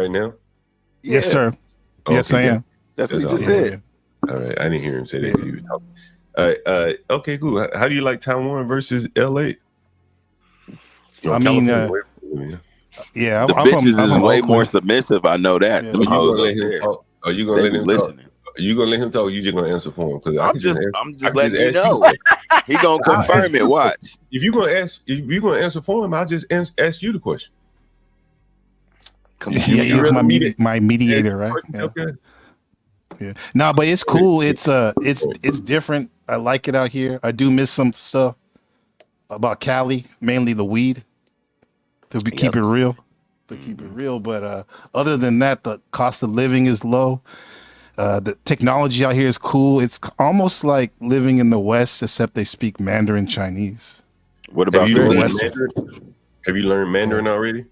right now? Yeah. Yes, sir. Yes, I am. That's what he just said. All right, I didn't hear him say that. He was talking. All right, okay, cool. How do you like Taiwan versus LA? I mean, yeah, the bitches is way more submissive. I know that. Yeah. Are you gonna let him talk? Are you gonna let him talk? Are you gonna let him talk? Or you just gonna answer for him? Because I'm just letting you know. He gonna confirm it. Watch. If you're gonna answer for him, I'll just ask you the question. Come on. Yeah, he's my mediator, right? Yeah. Okay. Yeah. No, but it's cool. It's different. I like it out here. I do miss some stuff about Cali, mainly the weed. Keep it real. But other than that, the cost of living is low. The technology out here is cool. It's almost like living in the West, except they speak Mandarin Chinese. What about Have you learned Mandarin already?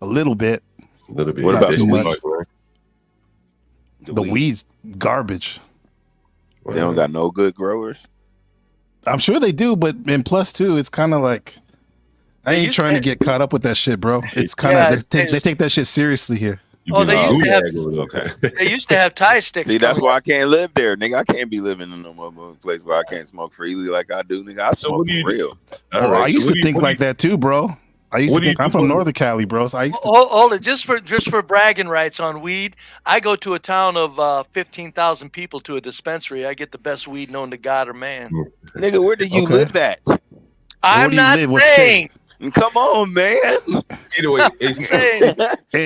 A little bit. What about too much? The weed's garbage. They don't got no good growers. I'm sure they do, but in plus two, it's kind of like I ain't trying to get caught up with that shit, bro. It's kind of they take that shit seriously here. They used to have Thai sticks. See, that's why I can't live there, nigga. I can't be living in no place where I can't smoke freely like I do, nigga. I smoke for real. I used to think like that too, bro. I used to think I'm from Northern Cali, bro. So I used to hold it just for bragging rights on weed. I go to a town of 15,000 people to a dispensary. I get the best weed known to God or man. Nigga, where do you live at? I'm not saying. Come on, man. Anyway,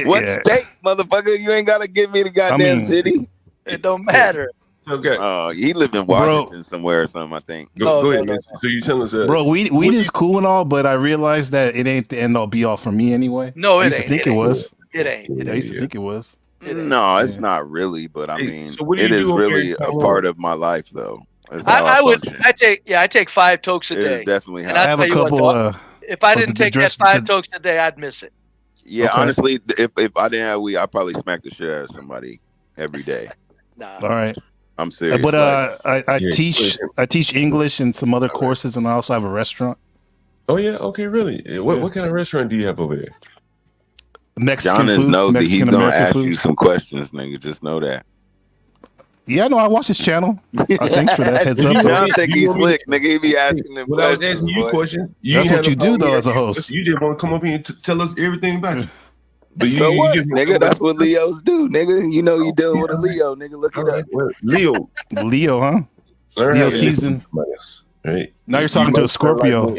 what state, motherfucker? You ain't gotta give me the goddamn city. It don't matter. Okay. He lived in Washington somewhere or something, I think. Go ahead, man. So you tell us that. Bro, weed is cool and all, but I realized that it ain't the end all be all for me anyway. No, I used to think it was. It ain't. I used to think it was. No, it's not really, but I mean, it is really a part of my life, though. I take 5 tokes a day. It is definitely how I have a couple. If I didn't take that 5 tokes a day, I'd miss it. Yeah, honestly, if I didn't have weed, I'd probably smack the shit out of somebody every day. Nah. All right. I'm serious. But I teach English and some other courses, and I also have a restaurant. Oh yeah, okay, really? What kind of restaurant do you have over there? Mexican John is food. nosy. Mexican He's gonna American ask food. you some questions, nigga. Just know that. Yeah, no, I watch this channel. Thanks for that heads up. John think he's slick, nigga. He be asking them questions. I was asking you questions. That's what you do, though, as a host. You just want to come up here and tell us everything about you. But so what, nigga? That's what Leos do, nigga. You know you dealing with a Leo, nigga. Look it up. Leo, huh? Leo season. Right. Now you're talking to a Scorpio.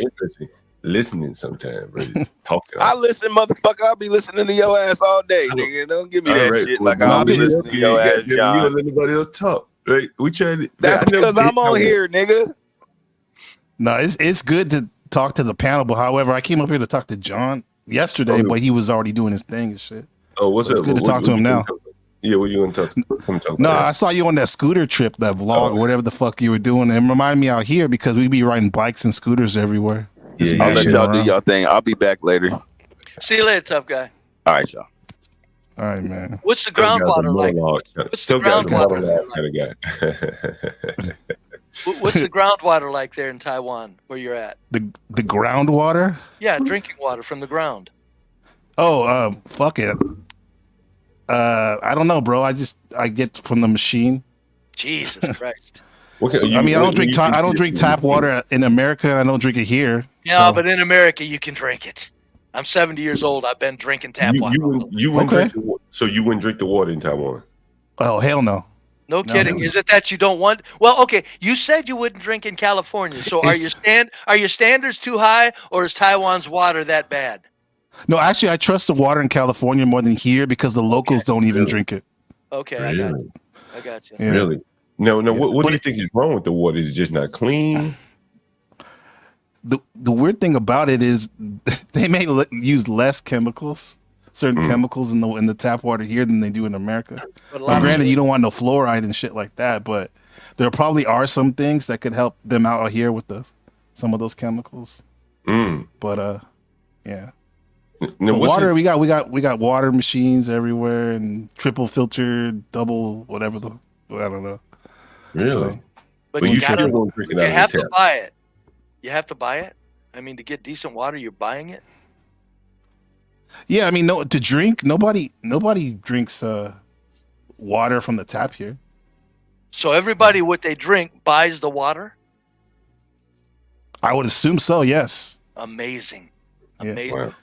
Listening sometimes, really. Talking. I listen, motherfucker. I'll be listening to your ass all day, nigga. Don't give me that shit like I'll be listening to your ass, John. You don't let anybody else talk, right? We tried. That's because I'm on here, nigga. No, it's good to talk to the panel, but however, I came up here to talk to John yesterday, but he was already doing his thing and shit. Oh, what's up? It's good to talk to him now. Yeah, what you want to talk? No, I saw you on that scooter trip, that vlog, or whatever the fuck you were doing. It reminded me out here because we be riding bikes and scooters everywhere. Yeah, I'll let y'all do y'all thing. I'll be back later. See you later, tough guy. All right, y'all. All right, man. What's the groundwater like? What's the groundwater like? What's the groundwater like there in Taiwan, where you're at? The groundwater? Yeah, drinking water from the ground. Oh, fuck it. I don't know, bro. I get from the machine. Jesus Christ. Okay, I don't drink tap water in America, and I don't drink it here. Yeah, but in America you can drink it. I'm 70 years old. I've been drinking tap water. You wouldn't drink the water, so you wouldn't drink the water in Taiwan? Oh, hell no. No kidding. No. Is it that you don't want? Well, okay. You said you wouldn't drink in California. So are your standards too high, or is Taiwan's water that bad? No, actually, I trust the water in California more than here because the locals don't even drink it. Okay, really? I got you. Yeah. Really? No. What do you think is wrong with the water? Is it just not clean? The weird thing about it is they may use less chemicals, certain chemicals in the tap water here than they do in America. Now, granted, you don't want no fluoride and shit like that, but there probably are some things that could help them out here with some of those chemicals. But yeah. Now, water, we got water machines everywhere and triple filtered, double whatever I don't know. Really? So, but you have to buy it. You have to buy it? I mean, to get decent water, you're buying it? Yeah, I mean, no, to drink, nobody drinks water from the tap here. So everybody, what they drink, buys the water. I would assume so. Yes. Amazing, Yeah. amazing. Wow.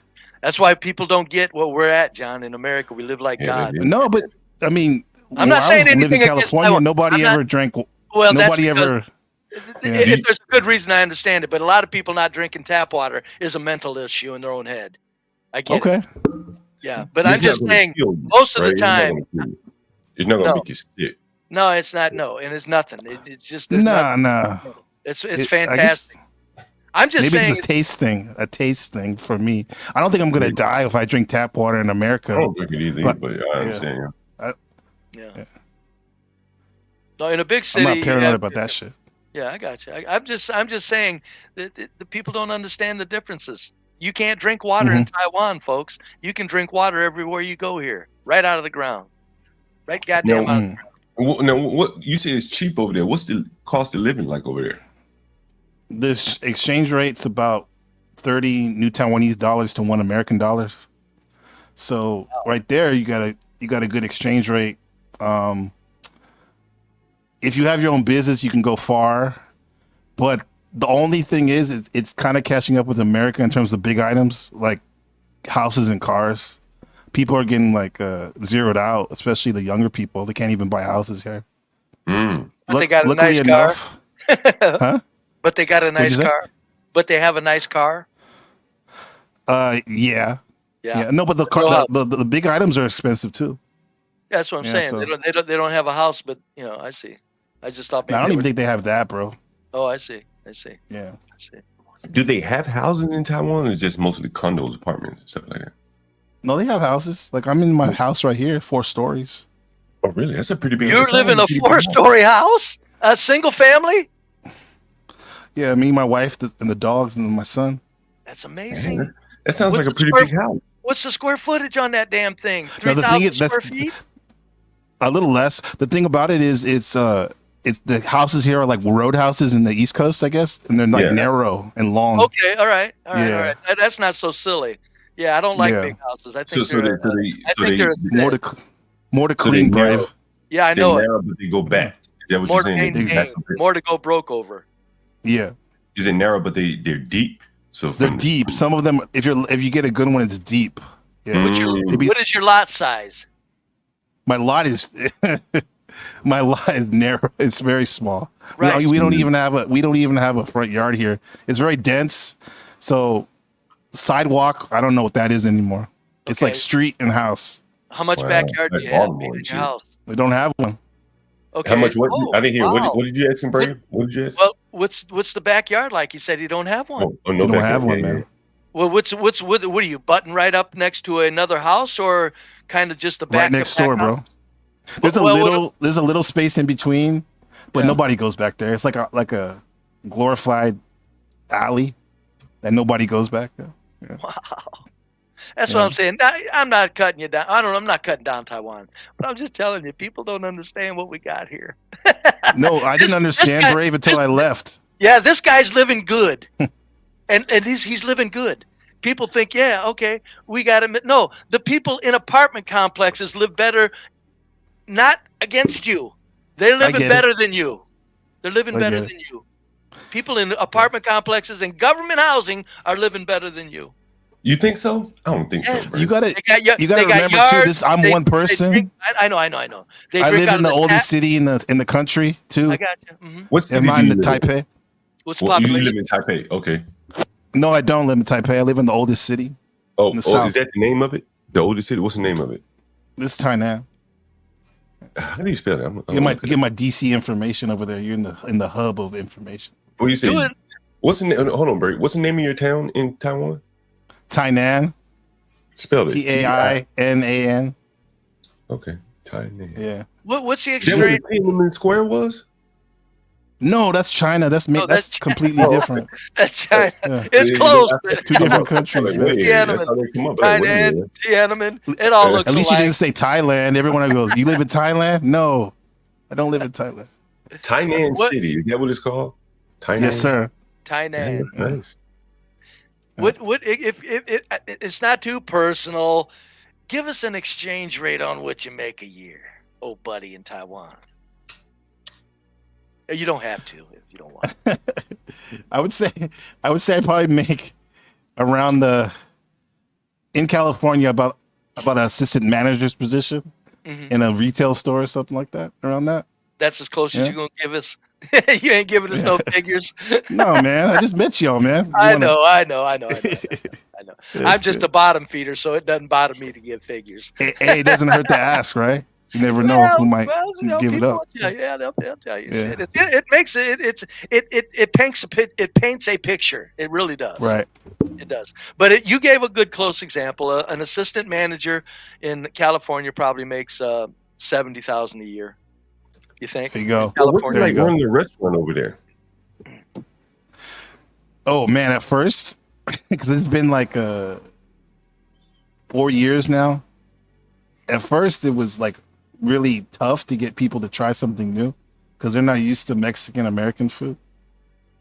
That's why people don't get what we're at, John. In America, we live like Yeah, God. they do. No, but I mean, I'm not when I saying was living anything in against California. Taiwan. Nobody I'm ever not- drank. Well, Nobody that's ever. Yeah. If there's a good reason, I understand it. But a lot of people not drinking tap water is a mental issue in their own head. I get it. Okay. Yeah, but It's I'm not just gonna saying, kill you, most of the right? It's not time, gonna kill you. It's not gonna No. make you sick. no, it's not. No, and it's nothing. It's just there's Nah. nothing. It's I guess fantastic. I'm just maybe saying. it's a taste thing for me. I don't think I'm gonna die if I drink tap water in America. I don't drink it either, But- but I understand. Yeah. Yeah. No, in a big I'm city, not you paranoid gotta- about that shit. Yeah, I got you. I'm just saying that the people don't understand the differences. You can't drink water in Taiwan, folks. You can drink water everywhere you go here, right out of the ground, right goddamn No, out. Mm. Now, what you say is cheap over there? What's the cost of living like over there? The exchange rate's about 30 new Taiwanese dollars to $1 American dollars. So right there, you got a good exchange rate. If you have your own business, you can go far. But the only thing is, it's kind of catching up with America in terms of big items like houses and cars. People are getting like zeroed out, especially the younger people. They can't even buy houses here. Mm. But they got a Luckily nice enough, car. huh? But they got a What'd you nice say? car. But they have a nice car. Yeah. Yeah, No, but the car, Well, the big items are expensive too. that's what I'm Yeah, saying. so- They don't have a house, but I see. I just thought. Now, I don't maybe even they think they have that, bro. were- Oh, I see. Yeah. I see. Do they have houses in Taiwan? Or is it just mostly condos, apartments, and stuff like that? No, they have houses. Like I'm in my house right here, 4 stories. Oh, really? That's a pretty big. You that sounds live in like a pretty big house. 4-story house, a single family. Yeah, me, my wife, and the dogs, and my son. That's amazing. That sounds What's like a the pretty square- big house. What's the square footage on that damn thing? Now, the thing 3,000 is, square feet. A little less. The thing about it is, it's the houses here are like road houses in the East Coast, I guess, and they're like Yeah. narrow and long. Okay, all right. Yeah. That's not so silly. Yeah, I don't like Yeah. big houses. I So think they they're More to So they clean, narrow- brave. yeah, I they know it. narrow, but they go back. Is that what More you're to saying? They maintain, go back. more to go broke over. Yeah, Is it narrow, but they're deep? So they're from- deep. Some of them, if you get a good one, it's deep. Yeah. Mm. It'd be- What is your lot size? My lot is narrow. It's very small. Right. We don't even have a front yard here. It's very dense. So sidewalk, I don't know what that is anymore. It's like Okay. street and house. How much Wow, backyard do like you have Baltimore in and your shit. house? We don't have one. Okay. How much? What? Oh, I didn't hear. wow. What did you ask him, Brady? What did you ask? Well, what's the backyard like? You said you don't have one. Oh, no, We don't backyard. have one, Yeah, man. Well, what are you butting right up next to another house, or kind of just the back? Right next to back door, bro. house? There's Well, a little space in between, but Yeah. nobody goes back there. It's like a glorified alley that nobody goes back there. Wow. That's Yeah. what I'm saying. I'm not cutting you down. I'm not cutting down Taiwan, but I'm just telling you, people don't understand what we got here. No, I This- didn't understand this guy- Brave until this- I left. Yeah, this guy's living good, and he's living good. People think, yeah, okay, we got him. No, the people in apartment complexes live better. Not against you. They're living get it. better than you. They're living I better get it. than you. People in apartment complexes and government housing are living better than you. You think so? I don't think Yes. so, bro. You got to They got, You gotta they got remember, too, yards, this- I'm they- one they person. drink- I know. They I drink live out in of the oldest tap. city in the country too. I got you. Mm-hmm. What city Am do I in you the live in? Taipei? What's the Well, you population? live in Taipei. Okay. No, I don't live in Taipei. I live in the oldest city. Oh, In the is south. that the name of it? The oldest city? What's the name of it? This is Tainan. How do you spell it? I'm Get my DC information over there. You're in the hub of information. What do you say? Do it. What's the name? Hold on, Bert. What's the name of your town in Taiwan? Tainan. Spell it. Tainan. Okay. Tainan. Yeah. What's the That was experience? the Tiananmen Square was? No, that's China. That's No, that's that's completely China. different. That's China. Yeah. It's Yeah, close. yeah, Two different countries. Like, man. wait, Tiananmen. that's how they come up. Like, wait a Tainan, minute. Tiananmen. It all looks At least you alike. didn't say Thailand. Everyone goes, "You live in Thailand?" No, I don't live in Thailand. Tainan What? City. Is that what it's called? Tainan? Yes, sir. Tainan. Yeah, nice. if it's not too personal, give us an exchange rate on what you make a year, oh buddy, in Taiwan. You don't have to if you don't want. I would say I'd probably make around in California about an assistant manager's position in a retail store or something like that. Around that. That's as close as you're gonna give us. You ain't giving us no figures. No, man. I just met y'all, man. I know. I'm just good. a bottom feeder, so it doesn't bother me to give figures. Hey, it doesn't hurt to ask, right? You never know who might give it up. They'll tell you. Yeah. It makes it paints a picture. It really does. Right. It does. But you gave a good close example. An assistant manager in California probably makes $70,000 a year. You think? There you go. What's like running the restaurant over there? Oh man, at first, because it's been like 4 years now. At first, it was like really tough to get people to try something new because they're not used to Mexican American food.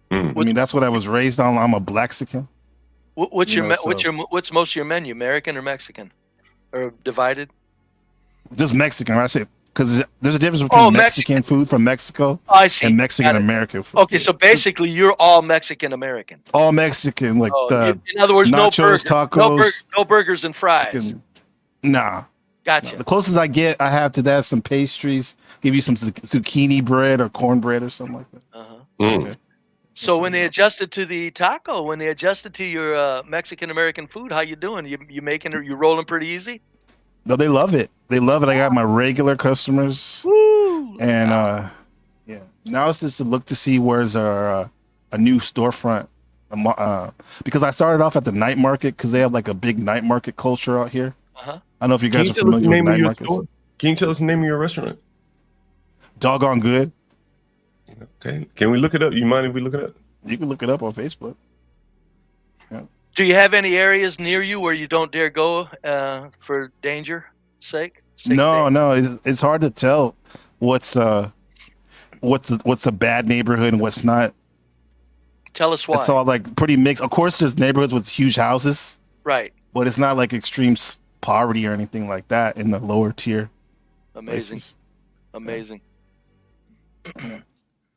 I mean, that's what I was raised on. I'm a Blaxican. What's most of your menu? American or Mexican, or divided? Just Mexican. Right? I say because there's a difference between Mexican food from Mexico and Mexican American food. Okay, so basically you're all Mexican American. All Mexican, like in other words, nachos, tacos, no burgers and fries. Nah. Gotcha. No, the closest I have to that is some pastries. Give you some zucchini bread or cornbread or something like that. Okay. So when they adjusted to the taco, when they adjusted to your Mexican American food, how you doing? You rolling pretty easy? No, they love it. They love it. I got my regular customers. Woo! And now it's just to look to see where's a new storefront. Because I started off at the night market because they have like a big night market culture out here. I don't know if you guys are familiar with night markets. Can you tell us the name of your restaurant? Doggone Good. Okay. Can we look it up? You mind if we look it up? You can look it up on Facebook. Yeah. Do you have any areas near you where you don't dare go for danger sake? No. It's hard to tell what's a bad neighborhood and what's not. Tell us why. It's all like pretty mixed. Of course, there's neighborhoods with huge houses. Right. But it's not like extreme poverty or anything like that in the lower tier. Amazing. Places. Amazing.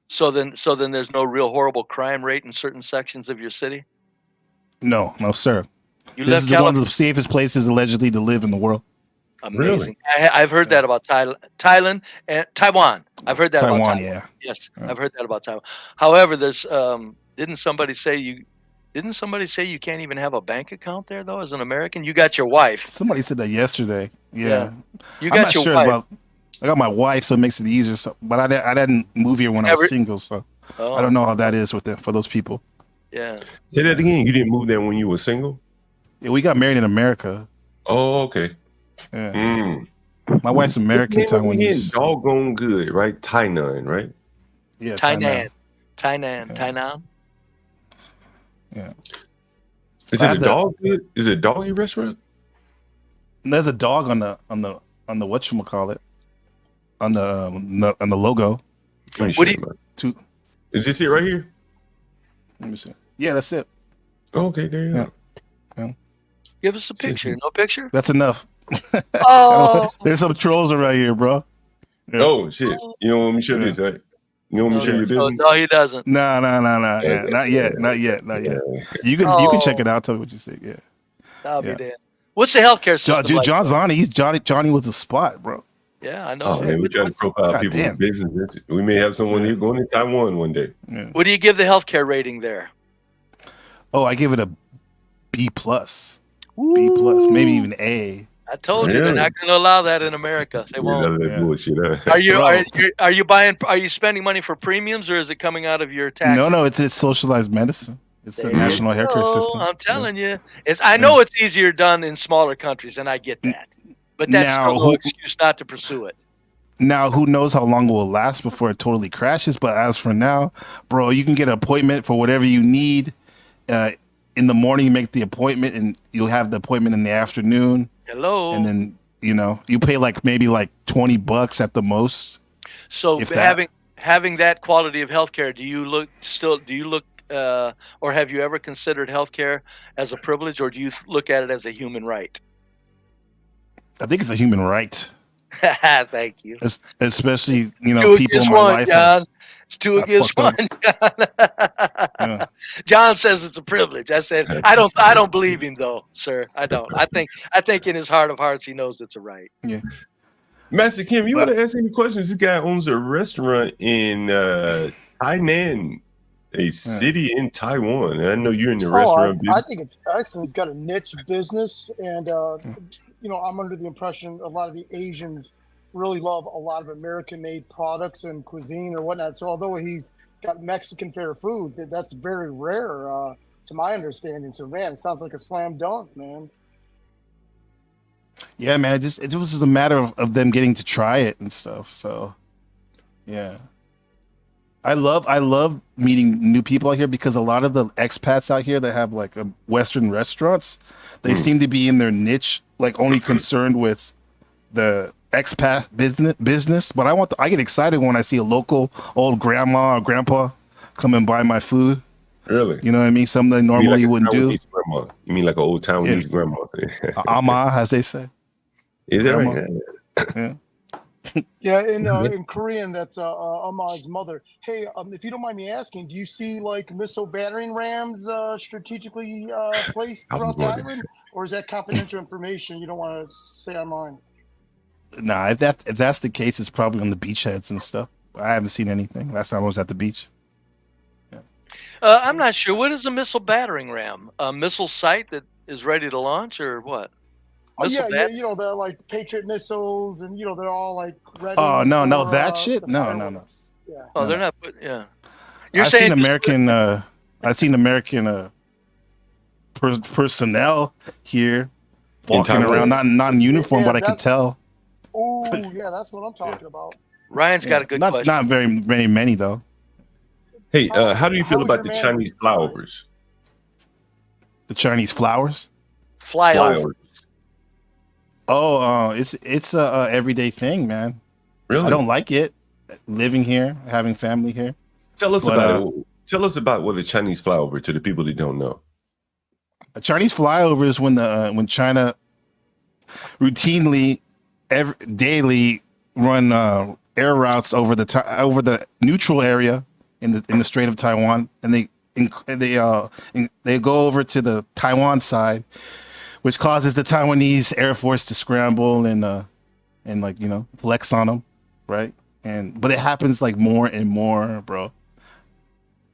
So then there's no real horrible crime rate in certain sections of your city? No, sir. This is one of the safest places allegedly to live in the world. Amazing. Really? I've heard that about Thailand and Taiwan. I've heard that about Taiwan. Yeah. Yes, I've heard that about Taiwan. However, there's didn't somebody say you can't even have a bank account there though as an American? You got your wife. Somebody said that yesterday. Yeah. You got your wife. I got my wife, so it makes it easier. So, but I didn't move here when I was single, so I don't know how that is for those people. Yeah. Say that again. You didn't move there when you were single? Yeah, we got married in America. Oh, okay. Yeah. My wife's American Taiwanese. Doggone Good, right? Tainan, right? Yeah. Tainan. Yeah. Is it a dog? Is it a doggy restaurant? There's a dog on the whatchamacallit, on the logo. Is this it right here? Let me see. Yeah, that's it. Oh, okay, there you go. Yeah. Give us a picture. No picture? That's enough. Oh. There's some trolls right here, bro. Yeah. Oh shit! You don't want me to show this, right? You don't want me to show you this? No, he doesn't. No. Yeah, not yet. You can check it out. Tell me what you think. Yeah. I'll be there. What's the healthcare system? Dude, like? Johnny Johnny with the spot, bro. Yeah, I know. Oh man, we try to profile people's business. We may have someone here going to Taiwan one day. Yeah. What do you give the healthcare rating there? Oh, I give it a B+. B+, maybe even A. I told you they're not going to allow that in America. They won't. Bullshit, huh? Are you spending money for premiums or is it coming out of your taxes? No, it's socialized medicine. It's the national healthcare system. I'm telling you. I know it's easier done in smaller countries, and I get that. But that's still no excuse not to pursue it. Now, who knows how long it will last before it totally crashes? But as for now, bro, you can get an appointment for whatever you need. In the morning, you make the appointment, and you'll have the appointment in the afternoon. Hello. And then, you pay maybe $20 at the most. So having that quality of healthcare, do you look or have you ever considered healthcare as a privilege, or do you look at it as a human right? I think it's a human right, Thank you. especially Two people in against my one, life. John. It's two I against fucked one. up. Yeah. John says it's a privilege. I said I don't believe him though, sir. I don't. I think in his heart of hearts he knows it's a right. Yeah. Master Kim, you But- want to ask any questions? This guy owns a restaurant in Tainan, a city in Taiwan. I know you're in the restaurant I business. think it's excellent. He's got a niche business, and I'm under the impression a lot of the Asians really love a lot of American-made products and cuisine or whatnot. So although he's got Mexican fair food, that's very rare to my understanding. So man, it sounds like a slam dunk, man. Yeah, man. It was just a matter of them getting to try it and stuff. So, yeah. I love meeting new people out here because a lot of the expats out here that have like Western restaurants, they seem to be in their niche, like only concerned with the expat business. But I get excited when I see a local old grandma or grandpa come and buy my food. Really? You know what I mean? Something they normally wouldn't do. Grandma. You mean like an old Taiwanese grandma? Ama, as they say. Is that Grandma. right? Yeah. Yeah, in Korean, that's Ama's mother. Hey, if you don't mind me asking, do you see like missile battering rams strategically placed throughout the island, or is that confidential information you don't want to say online? Nah, if that's the case, it's probably on the beachheads and stuff. I haven't seen anything. Last time I was at the beach. I'm not sure. What is a missile battering ram? A missile site that is ready to launch, or what? Oh yeah, they're like Patriot missiles, and they're all like ready. Oh no, for, that shit. No. Yeah. Oh, they're not. Yeah. You're I've saying seen American. I've seen American personnel here walking around, not in uniform, but I could tell. Oh yeah, that's what I'm talking about. Ryan's got a good question. Not very many though. Hey, how do you feel about the Chinese flyovers? The Chinese flowers? Flyovers. Oh, it's a everyday thing, man. Really? I don't like it. Living here, having family here. Tell us about it. Tell us about what a Chinese flyover to the people that don't know. A Chinese flyover is when China routinely daily run air routes over the neutral area in the Strait of Taiwan, and they go over to the Taiwan side, which causes the Taiwanese Air Force to scramble and like flex on them, right? But it happens like more and more, bro.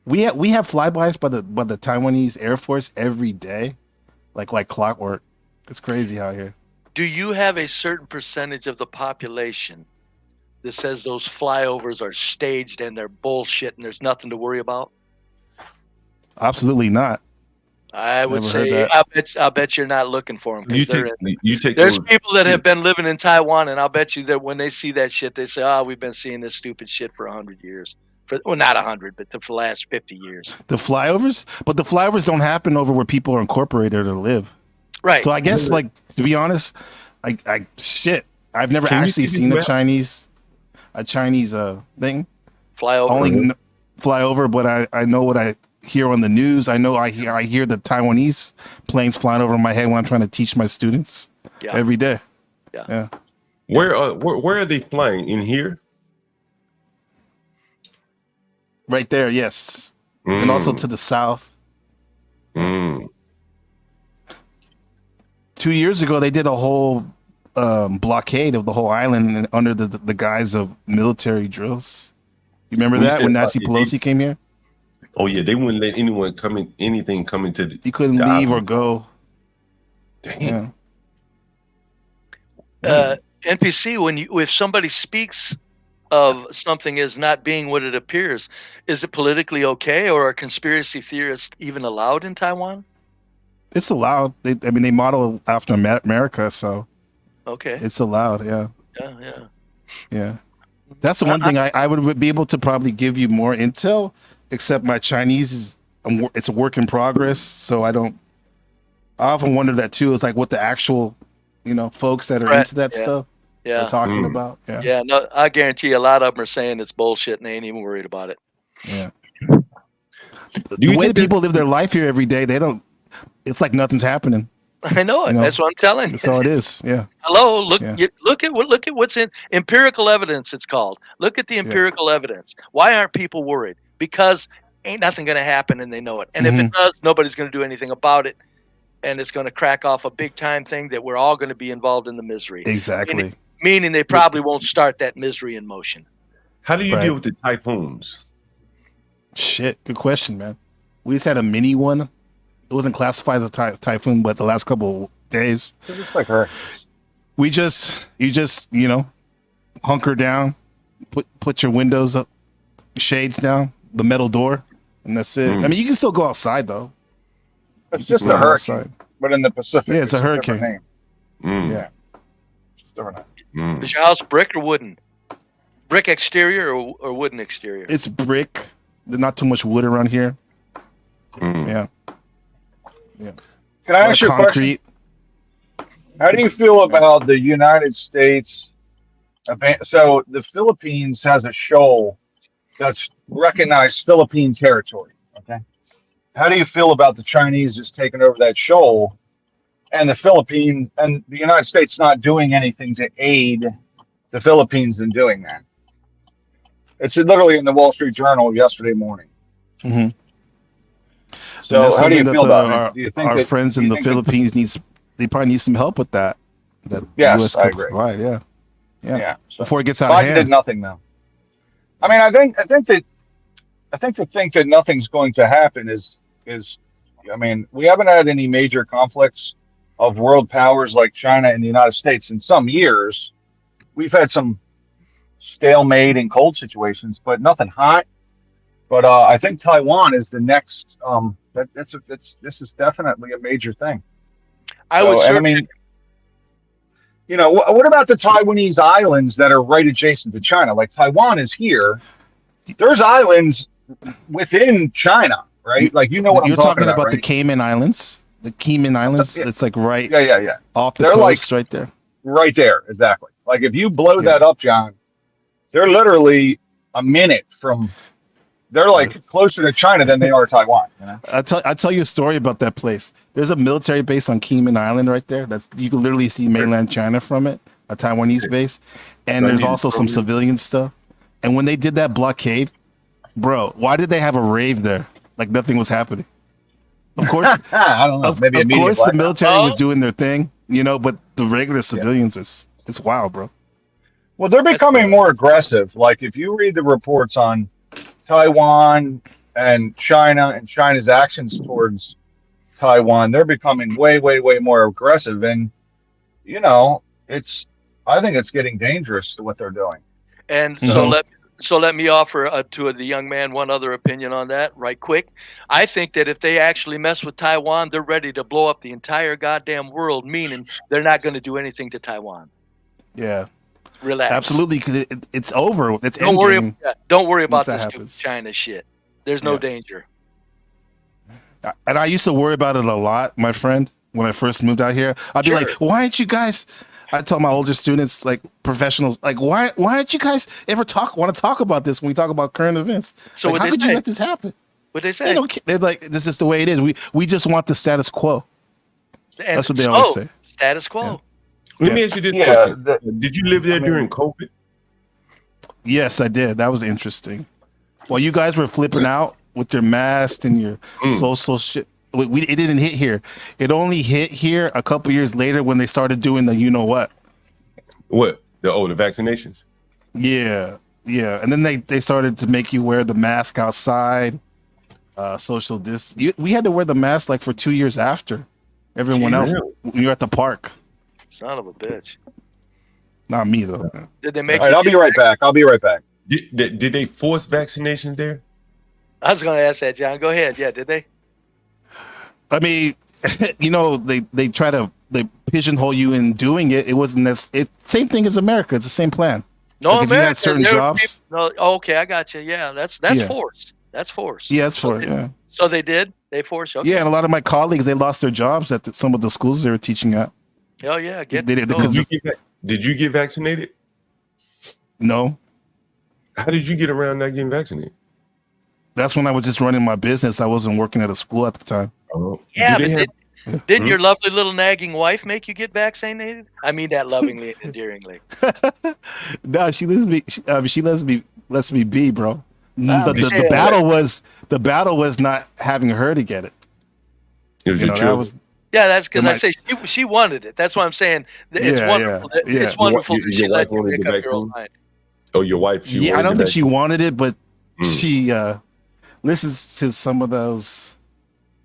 We have flybys by the Taiwanese Air Force every day, like clockwork. It's crazy out here. Do you have a certain percentage of the population that says those flyovers are staged and they're bullshit and there's nothing to worry about? Absolutely not. I would say I bet you're not looking for them. There's people that have been living in Taiwan, and I'll bet you that when they see that shit, they say, "Oh, we've been seeing this stupid shit for 100 years." Not 100, but for the last 50 years. The flyovers, but the flyovers don't happen over where people are incorporated or live. Right. So I guess, like, to be honest, I've never actually seen a Chinese thing. Flyover. Only flyover, but I know what I hear on the news. I know I hear the Taiwanese planes flying over my head when I'm trying to teach my students every day. Yeah. Where are they flying? In here? Right there, yes. And also to the south. 2 years ago, they did a whole blockade of the whole island under the guise of military drills. You remember that when Nancy Pelosi came here? Oh yeah, they wouldn't let anything come into the. You couldn't leave or go. Damn. NPC, if somebody speaks of something as not being what it appears, is it politically okay, or are conspiracy theorists even allowed in Taiwan? It's allowed. They model after America, so okay, it's allowed. Yeah. Yeah. That's the one thing I would be able to probably give you more intel. Except my Chinese it's a work in progress, so I often wonder that too. It's like what the actual, folks that are into that stuff are talking about. Yeah. No, I guarantee a lot of them are saying it's bullshit and they ain't even worried about it. Yeah. The way that people live their life here every day, they don't. It's like nothing's happening. I know it. You know? That's what I'm telling you. That's all it is. Yeah. Hello, look Yeah. look at what's in empirical evidence. It's called. Look at the empirical evidence. Why aren't people worried? Because ain't nothing going to happen, and they know it. And if it does, nobody's going to do anything about it, and it's going to crack off a big time thing that we're all going to be involved in the misery. Exactly. Meaning they probably won't start that misery in motion. How do you deal with the typhoons? Shit, good question, man. We just had a mini one. It wasn't classified as a typhoon, but the last couple of days, It's just like her. you just hunker down, put your windows up, shades down, the metal door, and that's it. I mean, you can still go outside though. It's just You can a go hurricane, outside. but in the Pacific. Yeah, it's a different hurricane. name. Yeah. It's different name. Is your house brick or wooden? Brick exterior or wooden exterior? It's brick. There's not too much wood around here. Yeah. Can I ask you a question? Concrete. How do you feel about the United States? So the Philippines has a shoal that's recognized Philippine territory. Okay. How do you feel about the Chinese just taking over that shoal and the United States not doing anything to aid the Philippines in doing that? It's literally in the Wall Street Journal yesterday morning. Mm-hmm. So how do you feel about it? Do you think our friends in the Philippines they probably need some help with that? That Yes, US I could agree. provide, yeah. So Before it gets out of Biden hand. did nothing though. I mean, I think to think that nothing's going to happen is I mean, we haven't had any major conflicts of world powers like China and the United States in some years. We've had some stalemate and cold situations, but nothing hot. But I think Taiwan is the next. This is definitely a major thing. I would I mean, you know, what about the Taiwanese islands that are right adjacent to China? Like Taiwan is here. There's islands within China, right? Like you know what you're I'm talking about, the right? Cayman Islands. The Cayman Islands. It's like right off the They're coast, right there. Right there, exactly. Like if you blow that up, John, they're literally a minute from. They're like closer to China than they are Taiwan. You know? I'll tell you a story about that place. There's a military base on Cayman Island right there. That's you can literally see mainland China from it, a Taiwanese base, and there's also some civilian stuff. And when they did that blockade, bro, why did they have a rave there? Like nothing was happening. Of course, I don't know. Maybe of course the military was Oh. doing their thing, you know, but the regular civilians, it's wild, bro. Well, they're becoming more aggressive. Like if you read the reports on Taiwan and China's actions towards Taiwan, they're becoming way, way, way more aggressive. And you know, I think it's getting dangerous to what they're doing. And Mhm. so let me offer to the young man one other opinion on that, right quick. I think that if they actually mess with Taiwan, they're ready to blow up the entire goddamn world. Meaning they're not going to do anything to Taiwan. Yeah, Relax. absolutely. Because it's over. It's Don't worry. endgame. Don't worry about that this stupid happens. China shit. There's no Yeah. danger. And I used to worry about it a lot, my friend, when I first moved out here. I'd be Sure. like, why aren't you guys, I tell my older students, like professionals, like, why aren't you guys ever want to talk about this when we talk about current events? So Like, what how they could you say? let this happen? What they say? They don't care. They're like, this is the way it is. We just want the status quo. And That's what they always say. Status quo. Let me ask you this Yeah, question. Did you live there during COVID? Yes, I did. That was interesting. While you guys were flipping out with your mask and your social shit, it didn't hit here. It only hit here a couple years later when they started doing the you know what. What? The vaccinations? Yeah. And then they started to make you wear the mask outside, social distance. We had to wear the mask like for 2 years after everyone else when you're at the park. Son of a bitch. Not me though. Did they make? All right, I'll be right back. Did they force vaccinations there? I was going to ask that, John. Go ahead. Yeah, did they? I mean, you know, they try to pigeonhole you in doing it. It wasn't this. Same thing as America. It's the same plan. No, Like if you had America, certain there were jobs. people- no, okay, I got you. Yeah, that's Yeah. force. That's force. Yeah, it's for yeah. So they did. They forced. Okay. Yeah, and a lot of my colleagues they lost their jobs at some of the schools they were teaching at. Hell yeah. They did go. because Did you get vaccinated? no, How did you get around not getting vaccinated? That's when I was just running my business. I wasn't working at a school at the time. Oh, Yeah, do they but have- didn't your lovely little nagging wife make you get vaccinated? I mean that lovingly and endearingly. No, she lets me. She lets me be, bro. Wow, The battle was not having her to get it. It was You your know, that children. was Yeah, that's because Am I I- say she wanted it. That's why I'm saying it's Yeah, wonderful. yeah, yeah. It's wonderful Your that she wife let you wanted pick the up your own vaccine? mind. Oh, your wife. She yeah. I wanted don't the think she wanted it, but Mm. she listens to some of those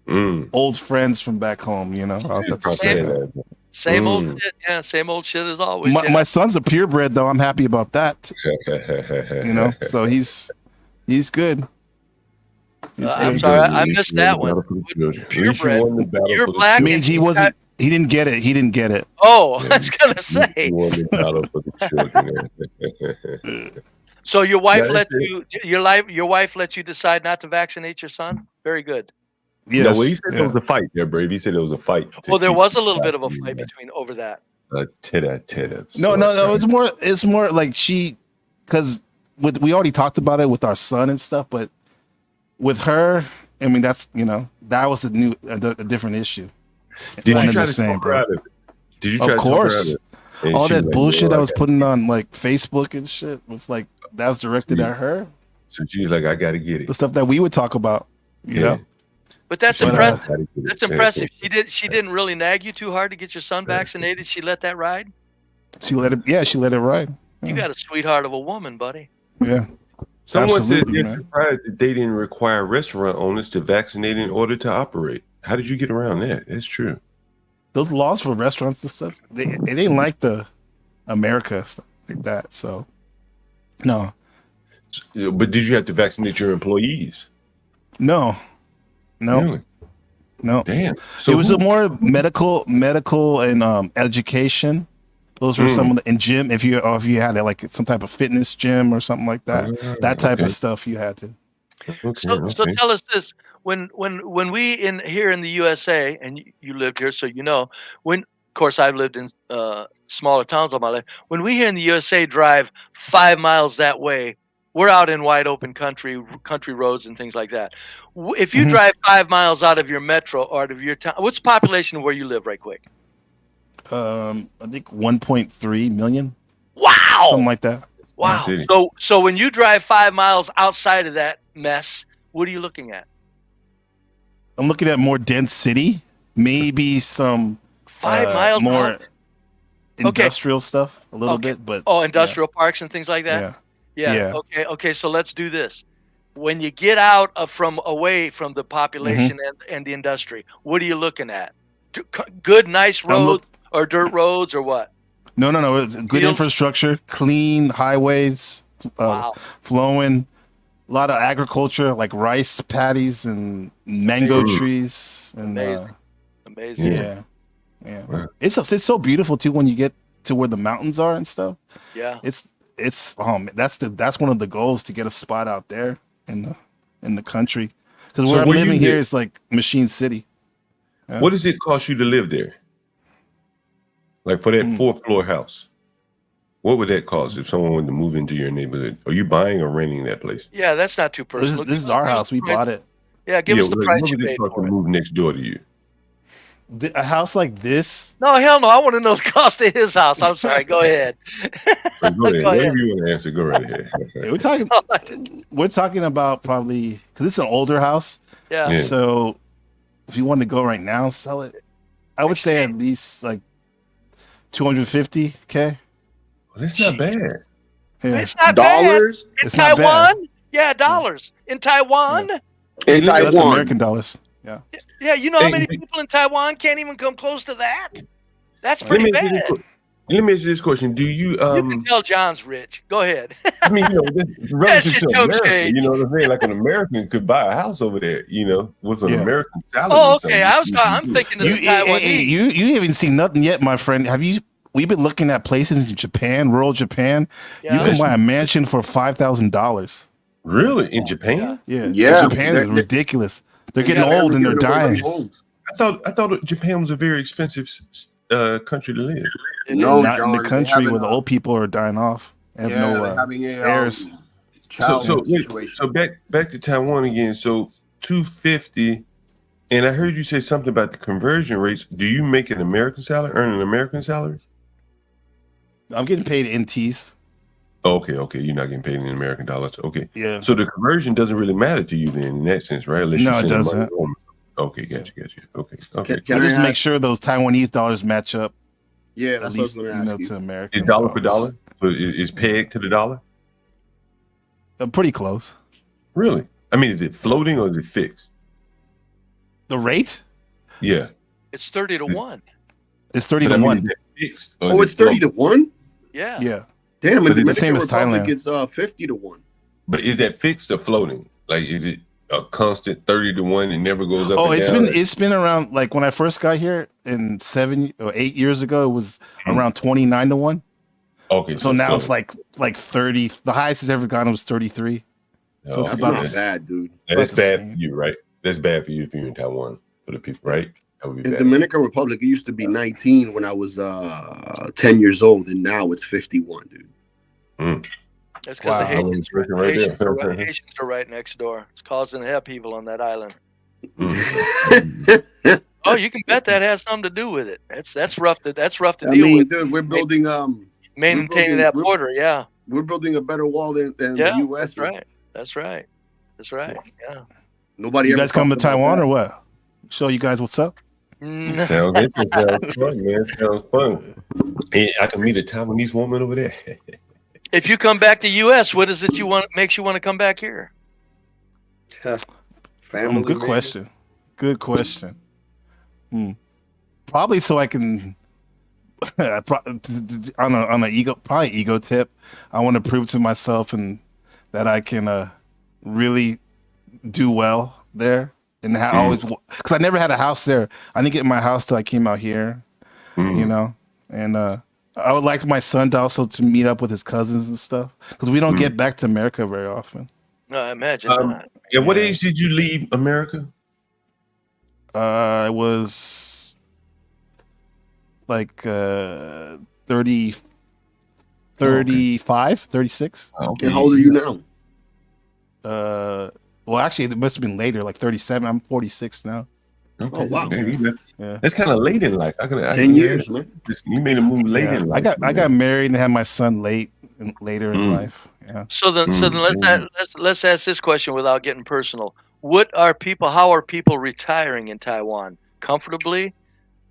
vaccine. old friends from back home. You know, I'll have to say that. Same old Mm. shit. Yeah, same old shit as always. My, yeah. my son's a purebred, though. I'm happy about that. You know, so he's good. He's I'm good. sorry, At I least missed you won that the one. battle for the children. At Purebred. least you won the battle You're for the black children. Means he wasn't. He didn't get it. He didn't get it. Oh, Yeah. I was gonna At least say. you won the battle for the children. So your wife Yeah, let that's you your wife let you decide not to vaccinate your son? Very good. Yes. No, well, he said yeah. there was a fight there, Brave. He said there was a fight. Well, there was a little bit of a fight between over that. Tit-a-tit of No. sorts, right? It's more like because we already talked about it with our son and stuff, but with her, I mean, that's that was a different issue. Did One you and try the to same, talk her bro? out of it? Did you Of try to talk her out course. of it? And All she that was like, bullshit "No, I I was got-" putting on like Facebook and shit was like that was directed Yeah. at her. So she was like, I got to get it. The stuff that we would talk about, you know. But that's But, impressive. Gotta get it. That's impressive. She didn't really nag you too hard to get your son vaccinated. She let that ride. She let it. Yeah, she let it ride. You got a sweetheart of a woman, buddy. Yeah. Someone said Absolutely, they're man. surprised that they didn't require restaurant owners to vaccinate in order to operate. How did you get around that? That's true. Those laws for restaurants and stuff, it ain't like the America stuff like that. So, no, But did you have to vaccinate your employees? no. Really? No. Damn. So It was who- a more medical and education. Those were some of the in gym. If you had like some type of fitness gym or something like that, that type okay. of stuff you had to. Okay, So okay. tell us this: when we here in the USA, and you lived here, so you know. When, of course, I've lived in smaller towns all my life. When we here in the USA drive 5 miles that way, we're out in wide open country roads and things like that. If you Mhm. drive 5 miles out of your metro or out of your town, what's the population of where you live, right quick? I think 1.3 million, Wow! something like that. Wow. City. So when you drive 5 miles outside of that mess, what are you looking at? I'm looking at more dense city, maybe some 5 miles more out? industrial stuff a little Okay. bit, but Oh, industrial parks and things like that? yeah. Yeah. Yeah. Okay. So let's do this. When you get out away from the population Mm-hmm. and the industry, what are you looking at? Good, nice roads or dirt roads or what? No. It's good Fields? infrastructure, clean highways, Wow. flowing. A lot of agriculture, like rice paddies and mango Amazing. trees, and Amazing. Amazing. yeah. Wow. It's so beautiful too when you get to where the mountains are and stuff. Yeah. It's that's one of the goals, to get a spot out there in the country, because So where I'm where you living here live- is like Machine City. Yeah. What does it cost you to live there? Like for that 4th floor house, what would that cost if someone wanted to move into your neighborhood? Are you buying or renting that place? Yeah, that's not too personal. This is our Give us house. the We price. bought it. Yeah, give us the what price would you it paid cost for to it. move next door to you? A house like this, No, hell no. I want to know the cost of his house. I'm sorry. Go ahead. Go ahead. Go ahead. Whatever you want to answer, go right ahead. we're talking about probably, because it's an older house. Yeah. Yeah. So if you want to go right now and sell it, I would say at least like 250K. Well, that's not bad. Yeah. It's not bad. Dollars In It's not bad. Taiwan? Yeah, dollars. In Taiwan? in That's Taiwan. American dollars. Yeah, you know how Hey, many hey. people in Taiwan can't even come close to that? That's Let pretty me, ask you this, bad. let me ask you this question. Do you You can tell John's rich. Go ahead. I mean, that's relative shit to jump America, shade. you know what I'm saying? Like an American could buy a house over there, with an Yeah. American salary. Oh, or okay. something. I'm thinking of the Taiwanese. You haven't seen nothing yet, my friend. We've been looking at places in Japan, rural Japan. Yeah. You can buy a mansion for $5,000. Really? In Japan? Yeah. Yeah. Japan is ridiculous. They're getting Yeah, old and they're giving away dying. those homes. I thought Japan was a very expensive country to live. It No, is. Not in John, the they country having, where the old people are dying off. They have Yeah, no they're having heirs. child wait, situation. so back to Taiwan again. So 250, and I heard you say something about the conversion rates. Do you make an American salary, earn an American salary? I'm getting paid in NTs. Okay, you're not getting paid in American dollars. Okay, Yeah. so the conversion doesn't really matter to you then in that sense, right? Unless No, you it send money doesn't. home. Okay, got you. Okay. Can I just I make ask- sure those Taiwanese dollars match up Yeah, at that's least, what I was going to ask you. to American Is dollar for dollars. dollar? So is pegged to the dollar? Pretty close. Really? I mean, is it floating or is it fixed? The rate Yeah. It's 30 to 1. is 30 But to I mean, 1. is it fixed or is Oh, it it's 30 to floating? 1? Yeah. Yeah. Damn, But in it's the same Dominican as Republic, Thailand. it's 50 to 1. But is that fixed or floating? Like, is it a constant 30 to 1 and never goes up? Oh, and down? it's been around, like when I first got here in 7 or 8 years ago, it was around 29 to 1. Okay. So now it's floating. like 30. The highest it's ever gone was 33. So it's That's about not the- bad, dude. That's about the bad same. for you, right? That's bad for you if you're in Taiwan, for the people, right? That would be In bad. Dominican Republic, it used to be 19 when I was 10 years old, and now it's 51, dude. That's because Wow. the Haitians, Right there. Haitians are right next door. It's causing upheaval on that island. Mm. Oh, you can bet that has something to do with it. That's rough to I deal mean, with. dude, we're building Maintaining that border, yeah. we're building a better wall than Yeah, the U.S. That's right. Yeah. Nobody You ever guys come to talked about Taiwan that. or what? Show you guys what's up. Sounds interesting. Sounds fun, man. Sounds fun. And I can meet a Taiwanese woman over there. If you come back to U.S., what is it makes you want to come back here? Family, Good man. question. Good question. Probably so I can on a ego tip. I want to prove to myself and that I can really do well there and always because I never had a house there. I didn't get my house till I came out here, you know, and I would like my son to also to meet up with his cousins and stuff because we don't get back to America very often. No, I imagine not. At what age did you leave America? I was like 30, 35, 36. Okay. And how old are you now? Well, actually, it must have been later, like 37. I'm 46 now. Okay. Oh, wow. Yeah. That's kind of late in life. 10 years, man. You made a move late in life. I got married and had my son later in life. Yeah. So then let's ask this question without getting personal. How are people retiring in Taiwan? Comfortably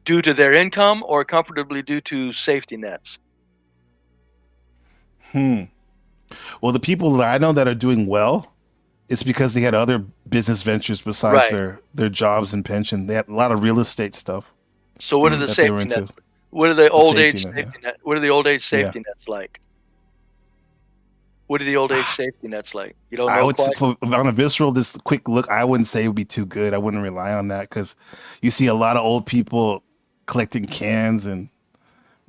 due to their income or comfortably due to safety nets? Well, the people that I know that are doing well, it's because they had other business ventures besides their jobs and pension. They had a lot of real estate stuff. So what are the that they were safety into. nets? What are the old age safety net, safety net? What are the old age safety nets like? What are the old age safety nets like? You don't know. I would quite? on a visceral, this quick look, I wouldn't say it would be too good. I wouldn't rely on that because you see a lot of old people collecting cans and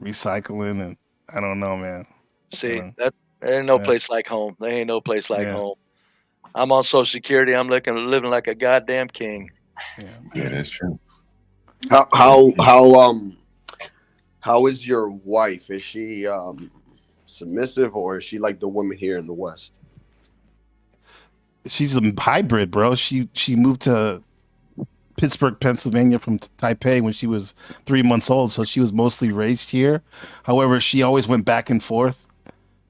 recycling, and I don't know, man. See, that there ain't no place like home. There ain't no place like home. I'm on Social Security. I'm living like a goddamn king. Yeah, that's true. How is your wife? Is she submissive or is she like the woman here in the West? She's a hybrid, bro. She moved to Pittsburgh, Pennsylvania from Taipei when she was 3 months old, so she was mostly raised here. However, she always went back and forth.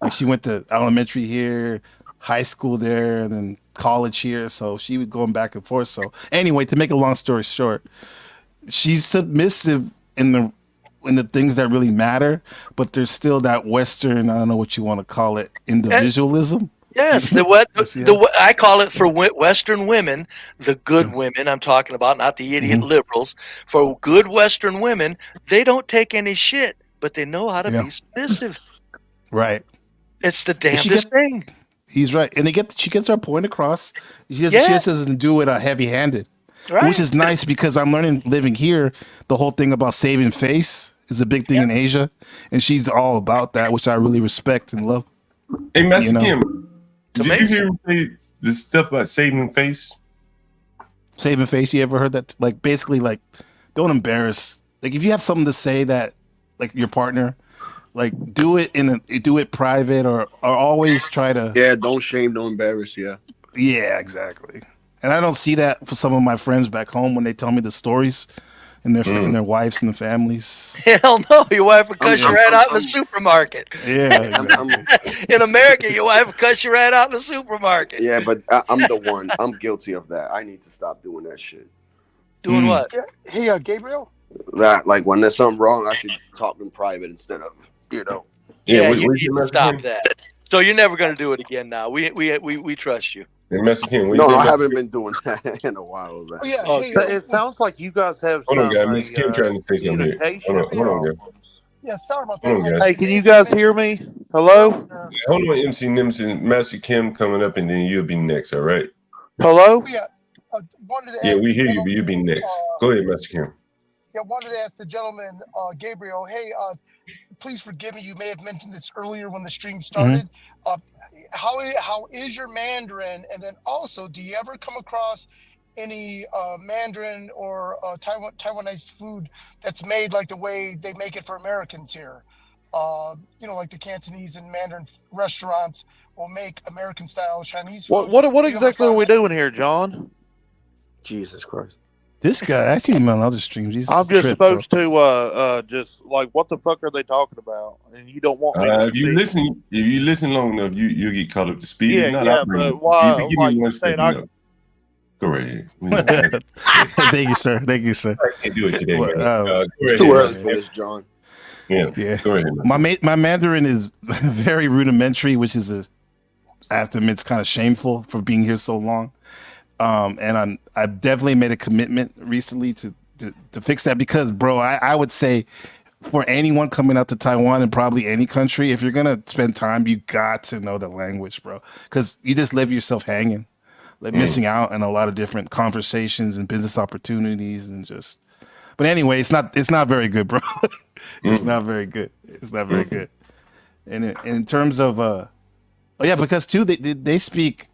Like she went to elementary here, high school there, and then college here. So she was going back and forth. So anyway, to make a long story short, she's submissive in the things that really matter, but there's still that Western, I don't know what you want to call it, individualism. Yes, I call it for Western women, the good women I'm talking about, not the idiot liberals. For good Western women, they don't take any shit, but they know how to be submissive. Right. It's the damnedest thing. He's right, and she gets her point across. She doesn't do it heavy-handed, which is nice because I'm learning living here. The whole thing about saving face is a big thing in Asia, and she's all about that, which I really respect and love. Hey, Master Kim, did you hear him say this stuff about saving face? Saving face. You ever heard that? Like basically, like don't embarrass. Like if you have something to say that, like your partner, Like do it private or always try to. Yeah, don't shame, don't embarrass. Yeah. Yeah, exactly. And I don't see that for some of my friends back home when they tell me the stories and their wives and the families. Hell no, your wife will cuss you I'm- right out in I'm- the supermarket. Yeah, exactly. In America, your wife will cuss you right out in the supermarket. Yeah, but I'm the one. I'm guilty of that. I need to stop doing that shit. Doing what? Yeah. Hey, Gabriel. That like when there's something wrong, I should talk in private instead of Yeah, what you you need to Mexican? stop that. So you're never going to do it again now. We trust you. In Mexican, what No, you I did, haven't been doing that in a while. Oh, yeah. Oh, Hey, It sounds like you guys have Hold on, some guys. Miss Kim trying to say something here. communication Hold on, guys. problems. yeah. Sorry about Hold on, that. guys. Hey, can you guys hear me? Hello? Hold on, MC Nimson, Master Kim coming up, and then you'll be next. All right? Hello? Yeah. Wanted to Yeah, ask we the hear you, but you'll be gentleman, next. Go ahead, Master Kim. Yeah, wanted to ask the gentleman, Gabriel. Hey, please forgive me. You may have mentioned this earlier when the stream started. How is your Mandarin? And then also, do you ever come across any Mandarin or Taiwanese food that's made like the way they make it for Americans here? Like the Cantonese and Mandarin restaurants will make American style Chinese food. What You ever exactly are found we that? doing here, John? Jesus Christ. This guy, I see him on other streams. He's I'm just trip, bro. supposed to just like what the fuck are they talking about? And you don't want me to If you listen long enough, you'll get caught up to speed. Yeah, If not, yeah, I'll bring but you. why- Give like me you one said, second. Go right here. Thank you, sir. Thank you, sir. I can't do it today, Well, man. Go right It's too ahead, early Master for Kim. this, John. Yeah. Go right ahead. My Mandarin is very rudimentary, which is I have to admit it's kind of shameful for being here so long. And I've definitely made a commitment recently to fix that because, bro, I would say for anyone coming out to Taiwan and probably any country, if you're gonna spend time, you got to know the language, bro, because you just leave yourself hanging, like missing out on a lot of different conversations and business opportunities and just. But anyway, it's not very good, bro. It's not very good. It's not very good. And in terms of because too they speak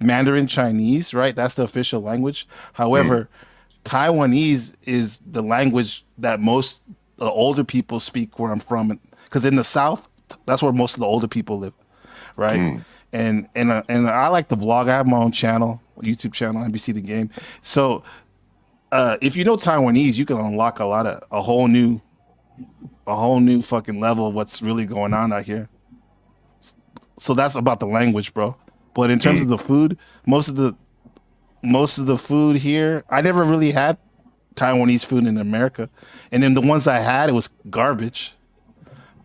Mandarin Chinese, right? That's the official language. However, Taiwanese is the language that most the older people speak where I'm from, because in the South, that's where most of the older people live, right? And I like to vlog. I have my own channel, YouTube channel, NBC The Game. So if you know Taiwanese, you can unlock a whole new fucking level of what's really going on out here. So that's about the language, bro. But in terms of the food, most of the food here, I never really had Taiwanese food in America, and then the ones I had, it was garbage.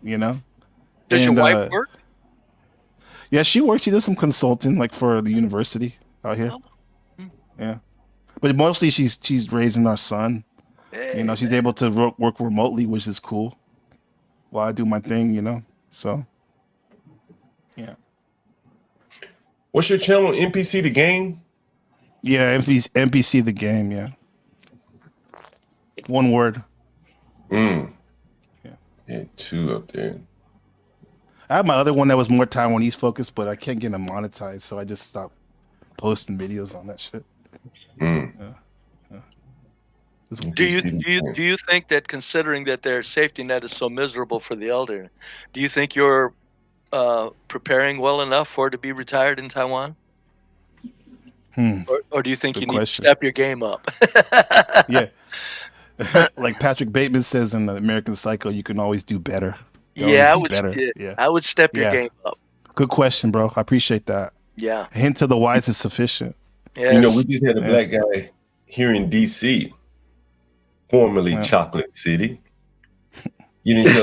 Does your wife work? Yeah, she works. She does some consulting, like for the university out here. Yeah, but mostly she's raising our son. Hey, She's able to work remotely, which is cool. While I do my thing, so yeah. What's your channel? NPC The Game? Yeah, NPC The Game, yeah. One word. Yeah, two up there. I have my other one that was more Taiwanese focused, but I can't get it monetized, so I just stopped posting videos on that shit. Do you think that, considering that their safety net is so miserable for the elder, do you think you're preparing well enough for it to be retired in Taiwan? Or do you think Good you need question. to step your game up? Yeah. Like Patrick Bateman says in the American Psycho, you can always do better. Yeah, I would step your Yeah. game up. Good question, bro. I appreciate that. Yeah. A hint to the wise is sufficient. Yes. We just had a black guy here in DC, formerly Chocolate City, get into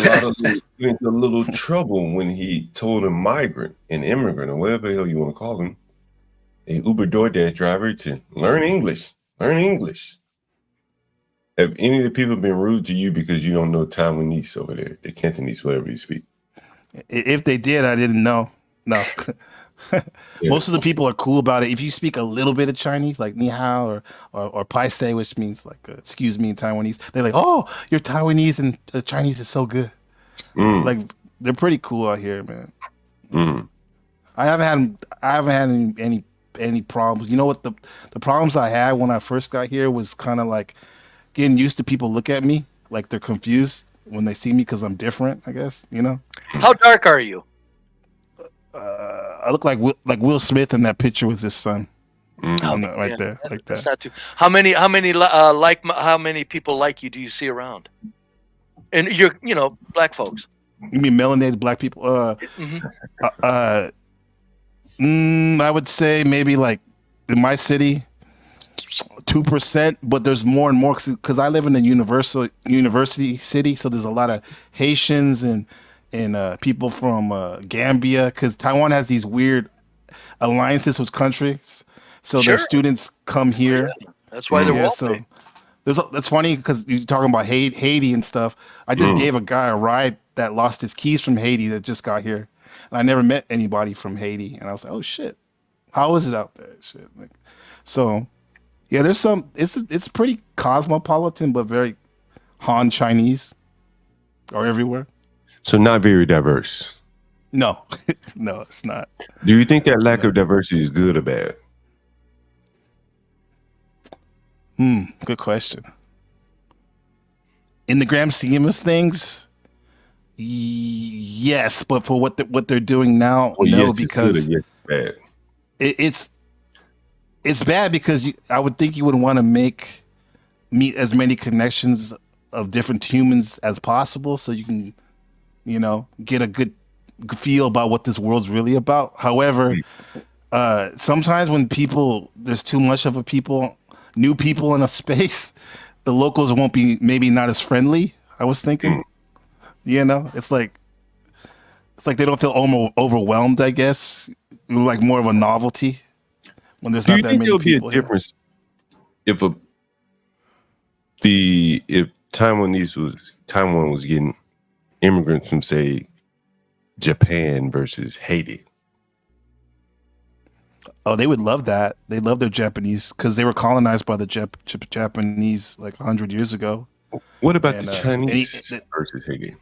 a little trouble when he told a migrant, an immigrant, or whatever the hell you want to call him, a Uber DoorDash driver, to learn English. Learn English. Have any of the people been rude to you because you don't know Taiwanese over there, the Cantonese, whatever you speak? If they did, I didn't know. No. Most of the people are cool about it. If you speak a little bit of Chinese, like ni hao or paise, which means like excuse me in Taiwanese, they're like, oh, you're Taiwanese and Chinese is so good. Like they're pretty cool out here, man. I haven't had any problems. You know what the problems I had when I first got here was kind of like getting used to people look at me like they're confused when they see me because I'm different. I guess How dark are you? I look like Will Smith in that picture with his son. Right there, like that. That's not too. How many people like you do you see around? And you're black folks. You mean melanated black people? I would say maybe like in my city, 2%, but there's more and more because I live in a university city, so there's a lot of Haitians and people from Gambia, because Taiwan has these weird alliances with countries, so their students come here. Yeah. That's why they're wealthy. So that's funny because you're talking about Haiti and stuff. I just gave a guy a ride that lost his keys from Haiti that just got here, and I never met anybody from Haiti, and I was like, oh shit, how is it out there? Shit, so. Yeah, there's some. It's pretty cosmopolitan, but very Han Chinese are everywhere. So not very diverse. No, no, it's not. Do you think that lack of diversity is good or bad? Good question. In the grand scheme of things, yes, but for what they're doing now, no, yes, because it's bad. It's bad because I would think you would want to meet as many connections of different humans as possible, so you can, get a good feel about what this world's really about. However, sometimes when there's too much of new people in a space, the locals won't be maybe not as friendly. I was thinking, it's like they don't feel overwhelmed. I guess like more of a novelty. When there's not that many people. Do you think there'll be a difference if Taiwan was getting immigrants from, say, Japan versus Haiti? Oh, they would love that. They love their Japanese because they were colonized by the Japanese like 100 years ago. What about the Chinese versus Haiti?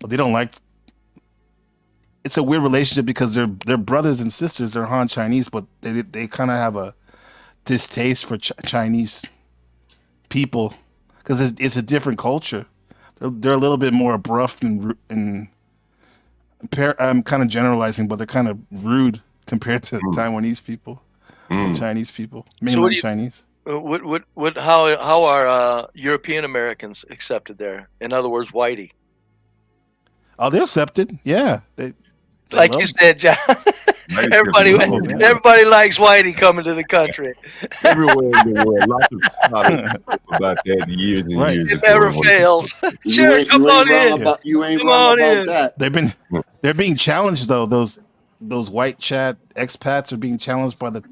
Well, they don't like. It's a weird relationship because they're brothers and sisters. They're Han Chinese, but they kind of have a distaste for Chinese people because it's a different culture. They're a little bit more abrupt and I'm kind of generalizing, but they're kind of rude compared to Taiwanese people, and Chinese people, mainland Chinese. How are European Americans accepted there? In other words, whitey. Oh, they're accepted. Yeah, they like you said, John. everybody likes whitey coming to the country. Everywhere in the world, lots of talk about that years and years. It never fails. Sure, come on in. You ain't wrong about that. They're being challenged though. Those white expats are being challenged by the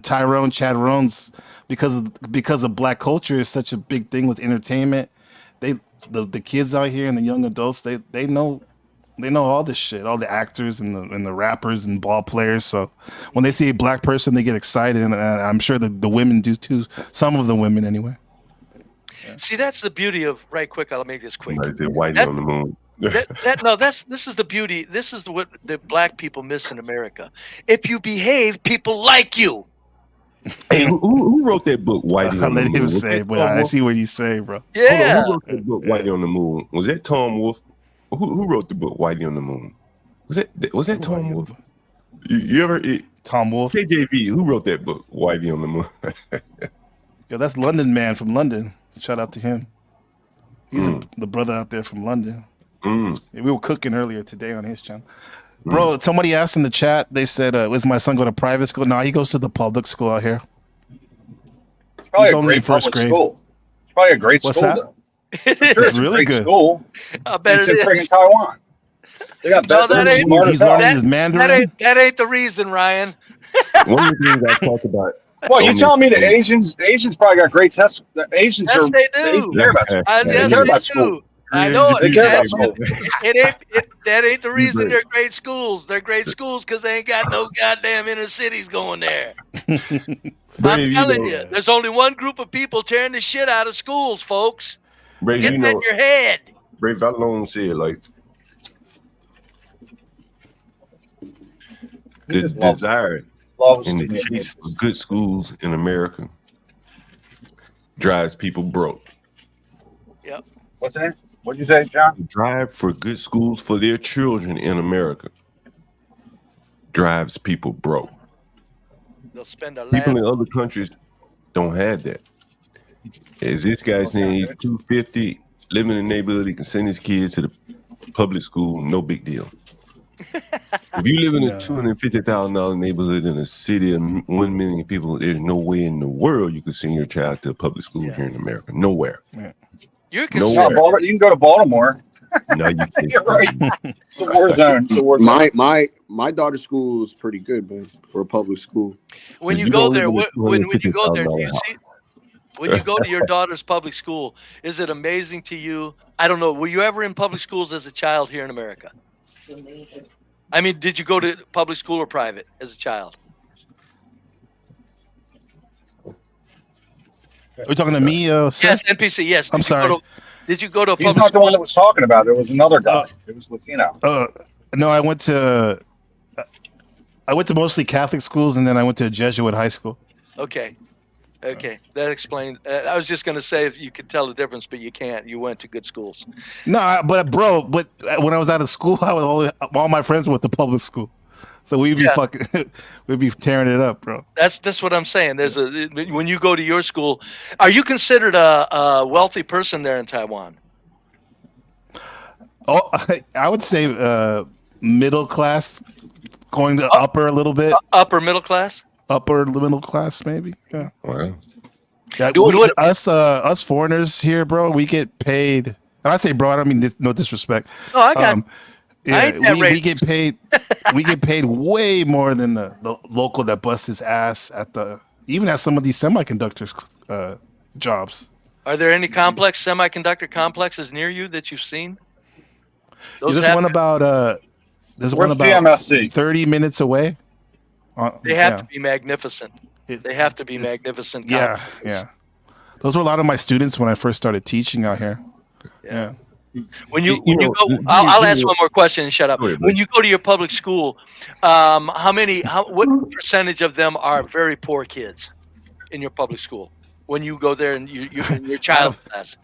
Tyrone Chaterones because of black culture is such a big thing with entertainment. The kids out here and the young adults they know all this shit, all the actors and the rappers and ball players. So when they see a black person, they get excited, and I'm sure the women do too. Some of the women, anyway. Yeah. See, that's the beauty of right quick. I'll make this quick. Somebody said whitey on the moon. This is the beauty. This is what the black people miss in America. If you behave, people like you. Hey, who wrote that book, Whitey on the Moon? Let him say, but I see what he's saying, bro. Yeah. Who wrote the book, Whitey on the Moon? Was that Tom Wolfe? Who wrote the book, Whitey on the Moon? Was that Tom Wolfe? You ever Tom Wolfe? KJV? Who wrote that book, Whitey on the Moon? Yo, that's London Man from London. Shout out to him. He's the brother out there from London. We were cooking earlier today on his channel. Bro, somebody asked in the chat, they said, was my son go to private school? No, he goes to the public school out here. It's probably a great first grade school. It's probably a great What's school, that? though. It's really good. School. I bet it is. In Taiwan. They got he's learning his Mandarin. That ain't the reason, Ryan. One of the things I talked about. Well, you telling me the Asians probably got great tests? The Asians yes, they do. They care about school. Yes, care about do. school. I know they care about school. That ain't the reason they're great schools. They're great schools because they ain't got no goddamn inner cities going there. I'm telling you, there's only one group of people tearing the shit out of schools, folks. Brave, Get that in your head. Brave, I long said, like, the desire and the chase for good schools in America drives people broke. Yep. What's the name? What'd you say, John? Drive for good schools for their children in America drives people broke. They'll spend a People lot. in other countries don't have that. As this guy saying he's 250, living in the neighborhood, he can send his kids to the public school, no big deal. If you live in a $250,000 neighborhood in a city of 1 million people, there's no way in the world you could send your child to a public school here in America. Nowhere. You can Nowhere. You can go to Baltimore. No, you can't. You're right. It's a war zone. It's a war zone. My daughter's school is pretty good, man, for a public school. When you You go don't there, live in a when you go there, do you $250,000 see? When you go to your daughter's public school, is it amazing to you? I don't know. Were you ever in public schools as a child here in America? I mean, did you go to public school or private as a child? Are you talking to me, sir? Yes, NPC. Yes. I'm sorry. Did you go to a He's public not the school? one that was talking about it. There was another guy. It was Latino. No, I went to mostly Catholic schools, and then I went to a Jesuit high school. Okay. That explains. I was just going to say if you could tell the difference, but you can't. You went to good schools. No, but when I was out of school, all my friends went to public school, so we'd be we'd be tearing it up, bro. That's what I'm saying. When you go to your school, are you considered a wealthy person there in Taiwan? Oh, I would say middle class, going to upper a little bit. Upper middle class. Upper middle class, maybe. Yeah. Wow. Yeah, us foreigners here, bro, we get paid. And I say, bro, I don't mean no disrespect. Oh, I got. We get paid. We get paid way more than the local that busts his ass even at some of these semiconductor jobs. Are there any semiconductor complexes near you that you've seen? There's one about TMSC? 30 minutes away. They have to be magnificent. They have to be magnificent. Yeah. Those were a lot of my students when I first started teaching out here. Yeah. When you go, I'll ask one more question and shut up. When you go to your public school, what percentage of them are very poor kids in your public school? When you go there and you're in your child's class.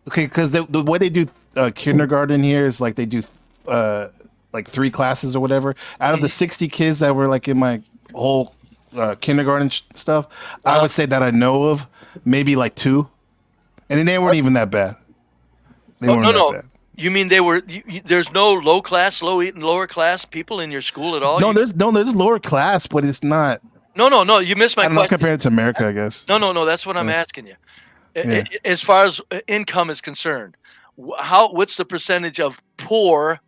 Okay, because the way they do kindergarten here is like they do like 3 classes or whatever. Out of the 60 kids that were like in my whole kindergarten stuff, I would say that I know of maybe like 2, and then they weren't even that bad. They weren't that bad. You mean they were? There's no lower class people in your school at all? No, there's lower class, but it's not. No. You missed my question. I'm not comparing it to America, I guess. No. That's what I'm asking you. As far as income is concerned, what's the percentage of poor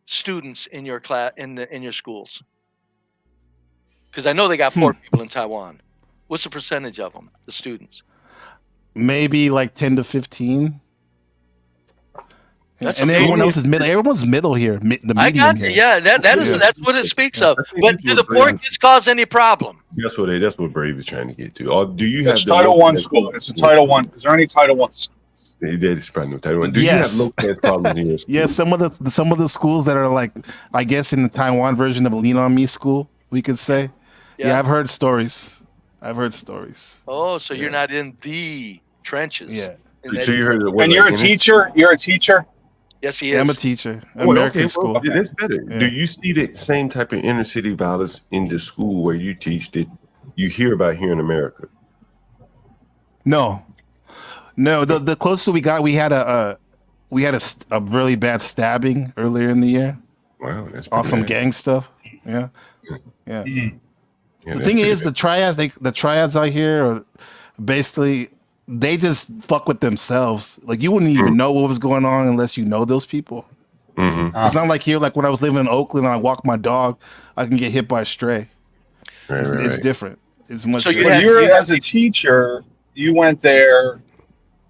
students in your class in your schools? Because I know they got poor people in Taiwan. What's the percentage of them, the students? Maybe like 10 to 15. That's and everyone else is middle. Everyone's middle here. The medium here. Yeah, that's what it speaks of. But do the poor kids cause any problem? That's what Brave is trying to get to. Or do you have Title I school? It's a Title I. Is there any Title I schools? That is probably no Title I. Do you have low class problems in your school? Yeah, some of the schools that are like, I guess in the Taiwan version of Lean on Me school, we could say. Yeah, I've heard stories. Oh, so you're not in the trenches. Yeah. So you heard and you're a teacher? You're a teacher? Yes, he is. I'm a teacher. American school. That's better. Yeah. Do you see the same type of inner city violence in the school where you teach that you hear about here in America? No. The closest we got, we had a really bad stabbing earlier in the year. Wow, that's awesome gang stuff. Yeah. Mm-hmm. Yeah, the thing is, the triads out here are basically, they just fuck with themselves. Like you wouldn't even know what was going on unless you know those people. Mm-hmm. It's not like here, like when I was living in Oakland and I walk my dog, I can get hit by a stray. It's different. It's much. So as a teacher, you went there,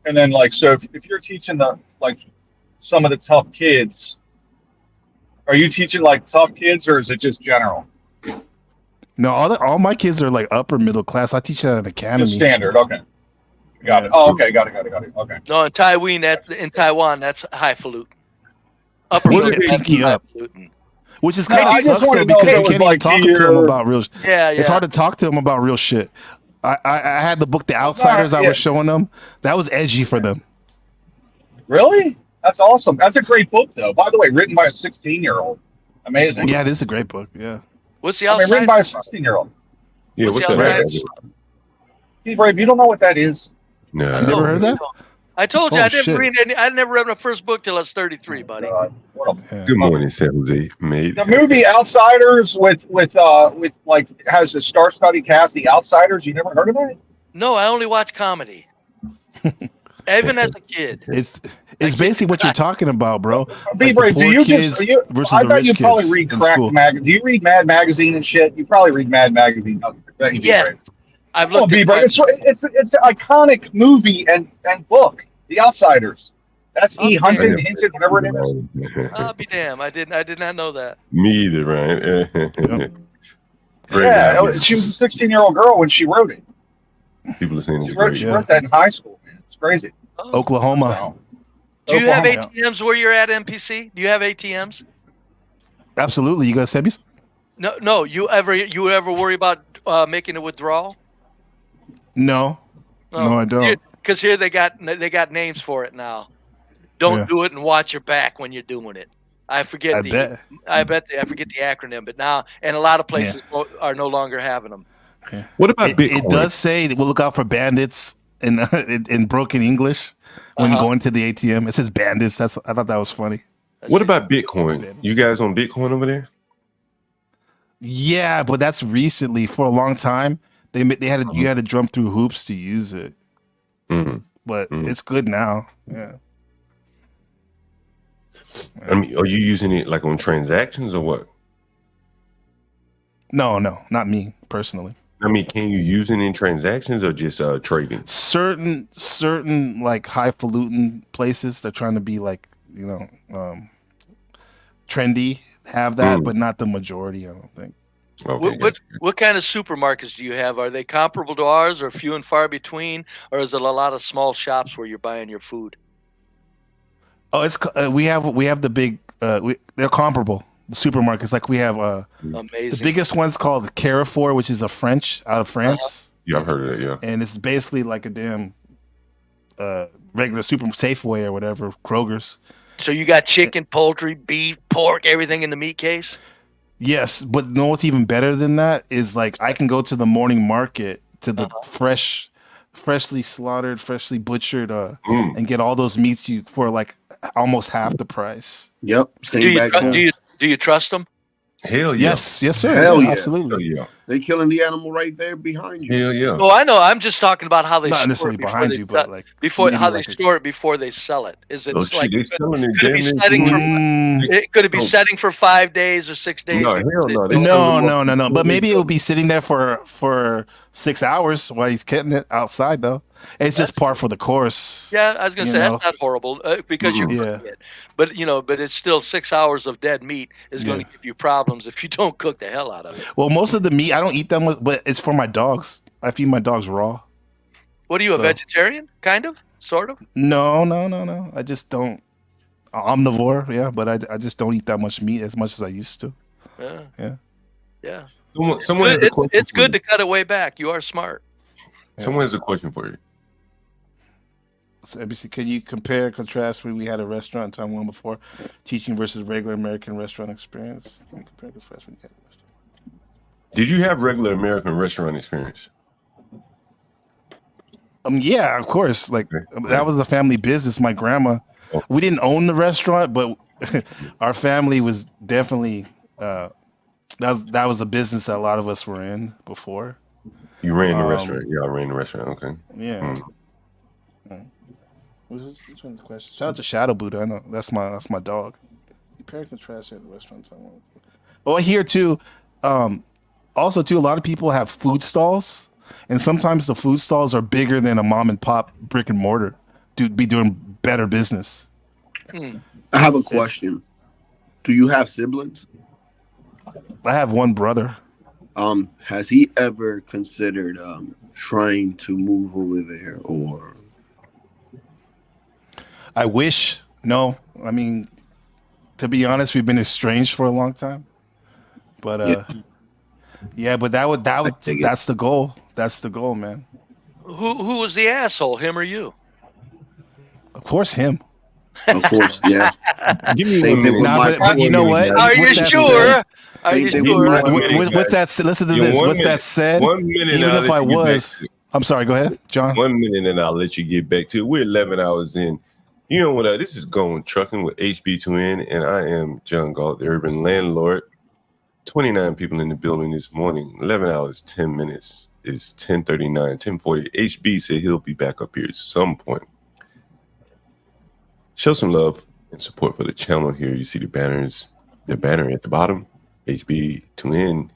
and then so if you're teaching some of the tough kids, are you teaching tough kids or is it just general? No, all my kids are like upper middle class. I teach at an academy. It's standard, okay. Got it. Oh, okay, got it. Okay. No, in Taiwan, that's highfalutin. Upper middle pinky up. Which is kind of sucks though, because you can't even talk to them about real. Yeah. It's hard to talk to them about real shit. I had the book The Outsiders. I was showing them. That was edgy for them. Really? That's awesome. That's a great book, though. By the way, written by a 16-year-old. Amazing. Yeah, it is a great book. Yeah. What's the I mean, outside? written by a 16-year-old. Yeah, What's what's the that? outside? Steve Brave, you don't know what that is? No. You never heard that? I told you Oh, I didn't shit. read any. I never read my first book till I was 33, buddy. What a- Yeah. Good morning, San Jose. Maybe. The movie Outsiders with like has a star-studded cast. The Outsiders. You never heard of that? No, I only watch comedy. Even as a kid. It's basically what you're talking about, bro. Be Like brave. the Do poor you kids just? You, versus I the bet rich you probably kids read in Crack school. Mag. Do you read Mad Magazine and shit? You probably read Mad Magazine. I bet you, Be Yeah. Brave. I've Oh, looked Be at Brave. It's an iconic movie and book. The Outsiders. That's E. Hunted, Hinted, whatever it is. I'll be damned. I did not know that. Me either, right? Yeah, she was a 16-year-old girl when she wrote it. People are saying it's She wrote, great. she wrote that in high school, man. It's crazy. Oklahoma. Do you have Oklahoma. ATMs where you're at, NPC? Do you have ATMs? Absolutely. You gonna send me some? No. You ever worry about making a withdrawal? No. No, I don't. Because here they got names for it now. Don't do it and watch your back when you're doing it. I forget I forget the acronym, but now and a lot of places are no longer having them. Yeah. What about Bitcoin? It does say we'll look out for bandits in broken English when going to the ATM. It says bandits. I thought that was funny. What about Bitcoin? You guys on Bitcoin over there? Yeah, but that's recently. For a long time, you had to jump through hoops to use it. But it's good now. Yeah. I mean, are you using it like on transactions or what? No, not me personally. I mean, can you use it in transactions or just trading? Certain like highfalutin places they're trying to be like, trendy have that, but not the majority, I don't think. Okay, what kind of supermarkets do you have? Are they comparable to ours, or few and far between, or is it a lot of small shops where you're buying your food? Oh, it's we have the big they're comparable. The supermarkets, like we have amazing. The biggest one's called Carrefour, which is out of France. Yeah, I've heard of that. Yeah, and it's basically like a damn regular super Safeway or whatever, Kroger's. So you got chicken, poultry, beef, pork, everything in the meat case. Yes, but no, what's even better than that is like I can go to the morning market to the freshly slaughtered, freshly butchered, and get all those meats for like almost half the price. Yep. Do you trust them? Hell yeah. Yes, sir. Hell yeah. Absolutely. Hell yeah. They killing the animal right there behind you. Hell yeah. Oh, I know. I'm just talking about how they Not store necessarily it before behind they you, but like store it before they sell it. Is it Oh, like shit, they selling it could it be damn setting near- for could it be setting for 5 days or 6 days? No, hell no. They No. But maybe it'll be sitting there for 6 hours while he's getting it outside, though. It's just par for the course. Yeah, I was gonna say that's not horrible because you're Yeah. cooking it. But it's still 6 hours of dead meat is going to give you problems if you don't cook the hell out of it. Well, most of the meat I don't eat them, but it's for my dogs. I feed my dogs raw. What are you, a So- vegetarian? Kind of, sort of. No. I just don't. Omnivore, yeah, but I just don't eat that much meat as much as I used to. Yeah. Someone has a question It's for good you. to cut it way back. You are smart. Someone has a question for you. So, ABC, can you compare and contrast when we had a restaurant in Taiwan before, teaching versus regular American restaurant experience? Can you compare and contrast when you had a restaurant? Did you have regular American restaurant experience? Yeah, of course. Like that was a family business. My grandma, we didn't own the restaurant, but our family was definitely that was a business that a lot of us were in before. You ran the restaurant. Yeah, I ran the restaurant. Okay. Yeah. Which one's the question? Shout out to Shadow Buddha. I know that's my dog. Compare and contrast at the restaurant. Oh, here too. Also too, a lot of people have food stalls. And sometimes the food stalls are bigger than a mom and pop brick and mortar to be doing better business. I have a question. Do you have siblings? I have one brother. Has he ever considered trying to move over there, or? I wish. No, I mean, to be honest, we've been estranged for a long time. But yeah, but that's the goal. That's the goal, man. Who was the asshole, him or you? Of course, him. Of course, yeah. Give me Same 1 thing minute. with Nah, my but you know what? guys. Are you With that sure? said, Are you Same thing sure? with my minute, with guys. that, listen to Yeah, this. 1 With that minute. said, 1 minute. even I'll if let I you get back was, to it. I'm sorry. Go ahead, John. 1 minute, and I'll let you get back to it. We're 11 hours in. You know what? This is Going Trucking with HB2N, and I am John Galt, the urban landlord. 29 people in the building this morning. 11 hours, 10 minutes is 10:39, 10:40. HB said he'll be back up here at some point. Show some love and support for the channel here. You see the banner at the bottom. HB2N,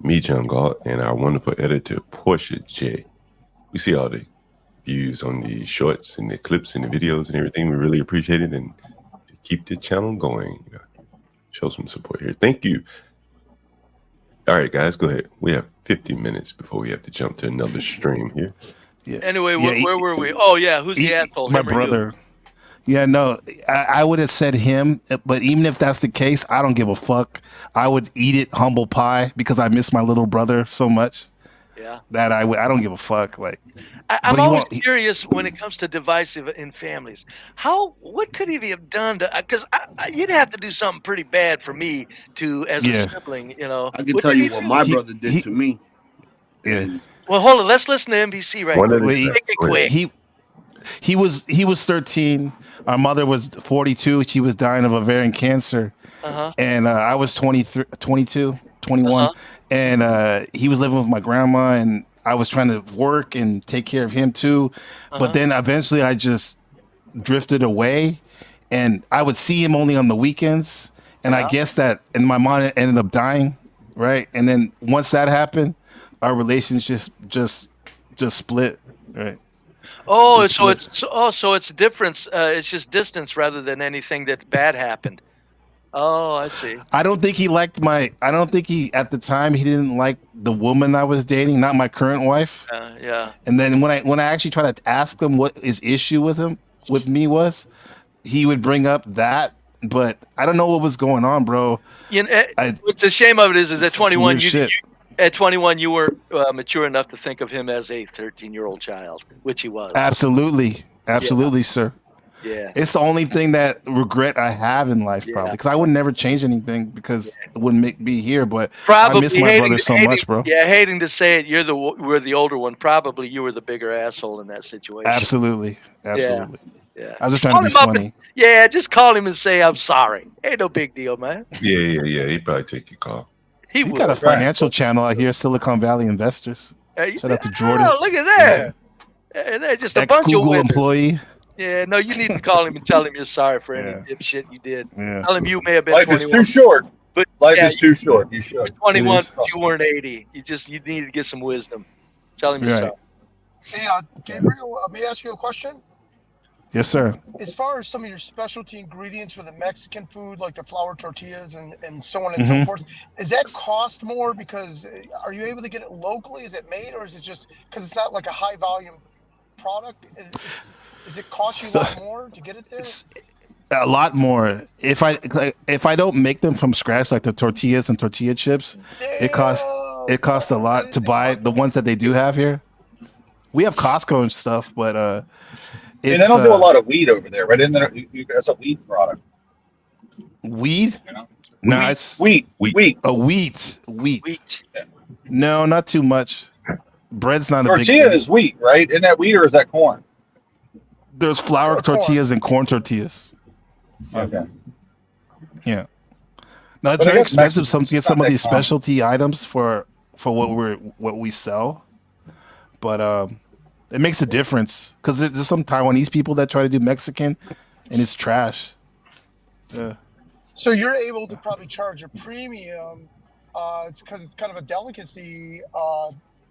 me, John Galt, and our wonderful editor, Portia J. We see all the views on the shorts and the clips and the videos and everything. We really appreciate it, and keep the channel going. Show some support here. Thank you. All right, guys, go ahead. We have 50 minutes before we have to jump to another stream here. Yeah. Anyway, Yeah, where were we? Oh yeah, who's the asshole? My Him or you? brother. Yeah, no, I would have said him, but even if that's the case, I don't give a fuck. I would eat it humble pie because I miss my little brother so much Yeah. that I don't give a fuck. Like, I'm But he always won't- he- curious when it comes to divisive in families. What could he have done to? Because you'd have to do something pretty bad for me to, as Yeah. a sibling, you know. I can What tell did you he what do? my He- brother did he- to me. yeah. And Well, hold on. Let's listen to NBC right One now. at a Wait, time. Make it Go ahead. quick. he was 13. Our mother was 42. She was dying of ovarian cancer, Uh-huh. and I was 23, 22, 21, Uh-huh. and he was living with my grandma, and I was trying to work and take care of him too. Uh-huh. But then eventually I just drifted away, and I would see him only on the weekends. And I Yeah. guess that, and my mom ended up dying, right? And then once that happened, our relations just split, right? Oh, Just so split. so it's difference. It's just distance rather than anything that bad happened. Oh, I see. I don't think he at the time he didn't like the woman I was dating, not my current wife. Yeah. And then when I actually tried to ask him what his issue with me was, he would bring up that, but I don't know what was going on, bro. You know, the shame of it is at it's 21, weird shit. at 21 you were mature enough to think of him as a 13-year-old child, which he was. Absolutely, sir. Yeah. It's the only thing that regret I have in life, Yeah. probably, because I would never change anything because it wouldn't make me here. But Probably I miss my brother so much, bro. Yeah, hating to say it, we're the older one. Probably you were the bigger asshole in that situation. Absolutely. Yeah. I was just trying to be Call him up funny. Yeah, just call him and say I'm sorry. Ain't no big deal, man. Yeah. He'd probably take your call. He He would. got a financial channel out here, Silicon Valley Investors. You Shout out to said, Jordan. Oh, look at that. Yeah, they're just a bunch of Ex-Google winners. employee. Yeah, no, you need to call him and tell him you're sorry for any Yeah. dipshit you did. Yeah. Tell him you may have been Life is 21, too short. but Life yeah, is too short. You should. you're 21, is. but you weren't 80. You need to get some wisdom. Tell him you're Right. sorry. Hey, Gabriel, may I ask you a question? Yes, sir. As far as some of your specialty ingredients for the Mexican food, like the flour tortillas and so on and so forth, does that cost more because are you able to get it locally? Is it made, or is it just because it's not like a high volume product? Does it cost you a lot more to get it there? It's a lot more. If I don't make them from scratch, like the tortillas and tortilla chips, it costs a lot to buy the ones that they do have here. We have Costco and stuff, but And they don't do a lot of weed over there, right? In there, that's a weed product. weed. You know? No, it's Wheat. a wheat. Wheat. No, not too much. Bread's not a big Tortilla thing. is wheat, right? Isn't that wheat or is that corn? There's flour Corn. tortillas and corn tortillas. Okay. Yeah. No, it's But I very guess expensive. Mexicans, Get it's some not of that these common. specialty items for what we sell, but it makes a difference because there's some Taiwanese people that try to do Mexican, and it's trash. Yeah. So you're able to probably charge a premium. It's because it's kind of a delicacy